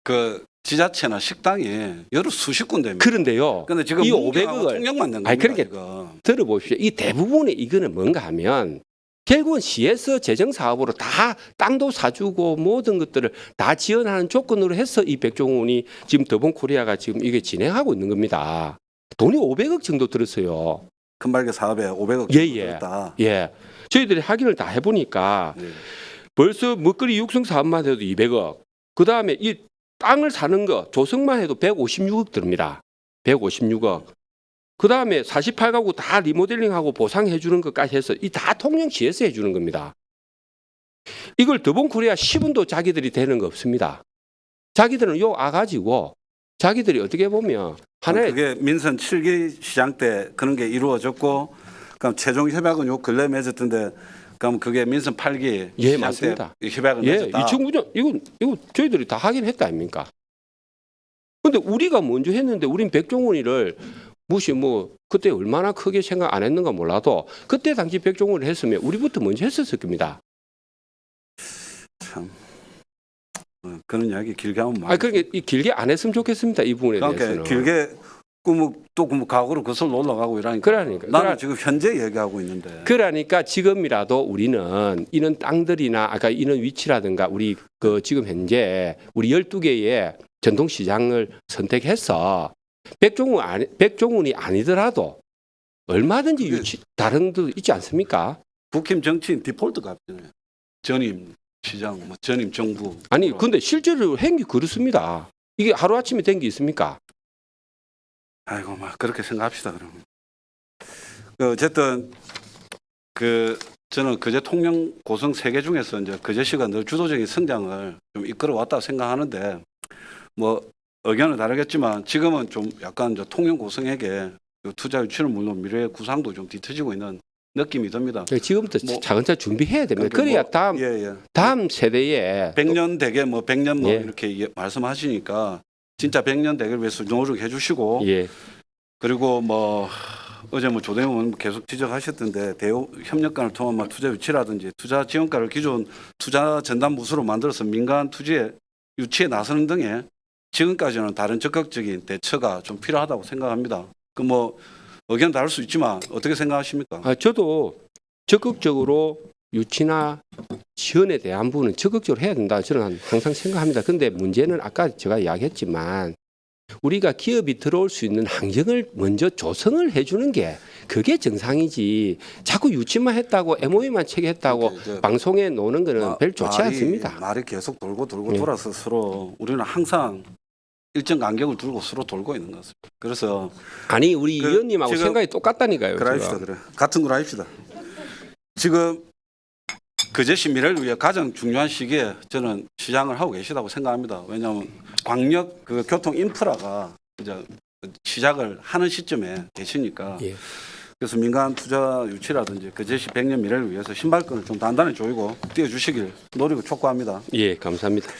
그 지자체나 식당이 여러 수십 군데입니다. 그런데요. 근데 지금 이 문경하고 500억을 통영만 낸 겁니다. 아니, 그러니까 지금. 들어보십시오. 이 대부분의 이거는 뭔가 하면 결국은 시에서 재정 사업으로 다 땅도 사주고 모든 것들을 다 지원하는 조건으로 해서 이 백종원이 지금 더본코리아가 지금 이게 진행하고 있는 겁니다. 돈이 500억 정도 들었어요. 큰발개 사업에 500억 예, 정도 예. 들었다. 예. 저희들이 확인을 다 해보니까 네. 벌써 먹거리 육성 사업만 해도 200억. 그 다음에 이 땅을 사는 거 조성만 해도 156억 듭니다. 156억. 그 다음에 48가구 다 리모델링하고 보상해 주는 것까지 해서 이 다 통영시에서 해주는 겁니다. 이걸 더본코리아 10원도 자기들이 되는 거 없습니다. 자기들은 요 아가지고 자기들이 어떻게 보면 하나의 그게 민선 7기 시장 때 그런 게 이루어졌고 그럼 최종 협약은 요 근래 맺었던데 그럼 그게 민선 8기 예, 맞습니다. 협약을 예, 맺었다. 2009년 이거 저희들이 다 확인했다 아닙니까? 근데 우리가 먼저 했는데 우린 백종원이를 무시 뭐 그때 얼마나 크게 생각 안 했는가 몰라도 그때 당시 백종원을 했으면 우리부터 먼저 했었을 겁니다. 참 그런 이야기 길게 하면 아 그러니까 이 길게 안 했으면 좋겠습니다. 이 부분에 그러니까 대해서는. 길게 또 과거로 거슬러 올라가고 이러니까. 그러니까. 나는 지금 현재 얘기하고 있는데. 그러니까 지금이라도 우리는 이런 땅들이나 아까 이런 위치라든가 우리 그 지금 현재 우리 12개의 전통시장을 선택해서 백종원이 아니더라도 얼마든지 다른 데 있지 않습니까? 국힘 정치인 디폴트 값이잖아요. 전임 시장, 뭐 전임 정부. 아니 근데 실제로 행기 그렇습니다. 이게 하루아침에 된 게 있습니까? 아이고 막 그렇게 생각합시다 그러면. 어쨌든 그 저는 거제 통영 고성 세 개 중에서 이제 거제시가 늘 주도적인 성장을 좀 이끌어 왔다고 생각하는데 뭐 의견은 다르겠지만 지금은 좀 약간 이제 통영 고성에게 그 투자 유치는 물론 미래의 구상도 좀 뒤처지고 있는 느낌이 듭니다. 지금부터 뭐- 차근차근 준비해야 됩니다. 그러니까 그래야 뭐- 다음 예. 다음 세대에 100년 대계 뭐 100년 뭐 예. 이렇게 말씀하시니까 진짜 100년 대계를 위해서 노력해 주시고 예. 그리고 뭐 어제 뭐 조대영 의원 계속 지적하셨던데 대우 협력관을 통한 막 투자 유치라든지 투자 지원가를 기존 투자 전담 부서로 만들어서 민간 투자에 유치에 나서는 등의 지금까지는 다른 적극적인 대처가 좀 필요하다고 생각합니다. 그 뭐 의견 다를 수 있지만 어떻게 생각하십니까? 저도 적극적으로 유치나 지원에 대한 부분은 적극적으로 해야 된다. 저는 항상 생각합니다. 근데 문제는 아까 제가 이야기했지만 우리가 기업이 들어올 수 있는 환경을 먼저 조성을 해주는 게 그게 정상이지. 자꾸 유치만 했다고 MOU만 체결했다고 이제 방송에 노는 거는 별 좋지 말이- 않습니다. 말이 계속 돌고 예. 돌아서 서로 우리는 항상 일정 간격을 두고 서로 돌고 있는 것 같습니다. 그래서 아니 우리 그 의원님하고 지금- 생각이 똑같다니까요. 그럽시다 제가. 그래. 같은 걸 합시다. 지금 거제시 미래를 위해 가장 중요한 시기에 저는 시장을 하고 계시다고 생각합니다. 왜냐하면 광역 그 교통 인프라가 이제 시작을 하는 시점에 계시니까 예. 그래서 민간 투자 유치라든지 거제시 100년 미래를 위해서 신발끈을 좀 단단히 조이고 뛰어주시길 노력을 촉구합니다. 예, 감사합니다.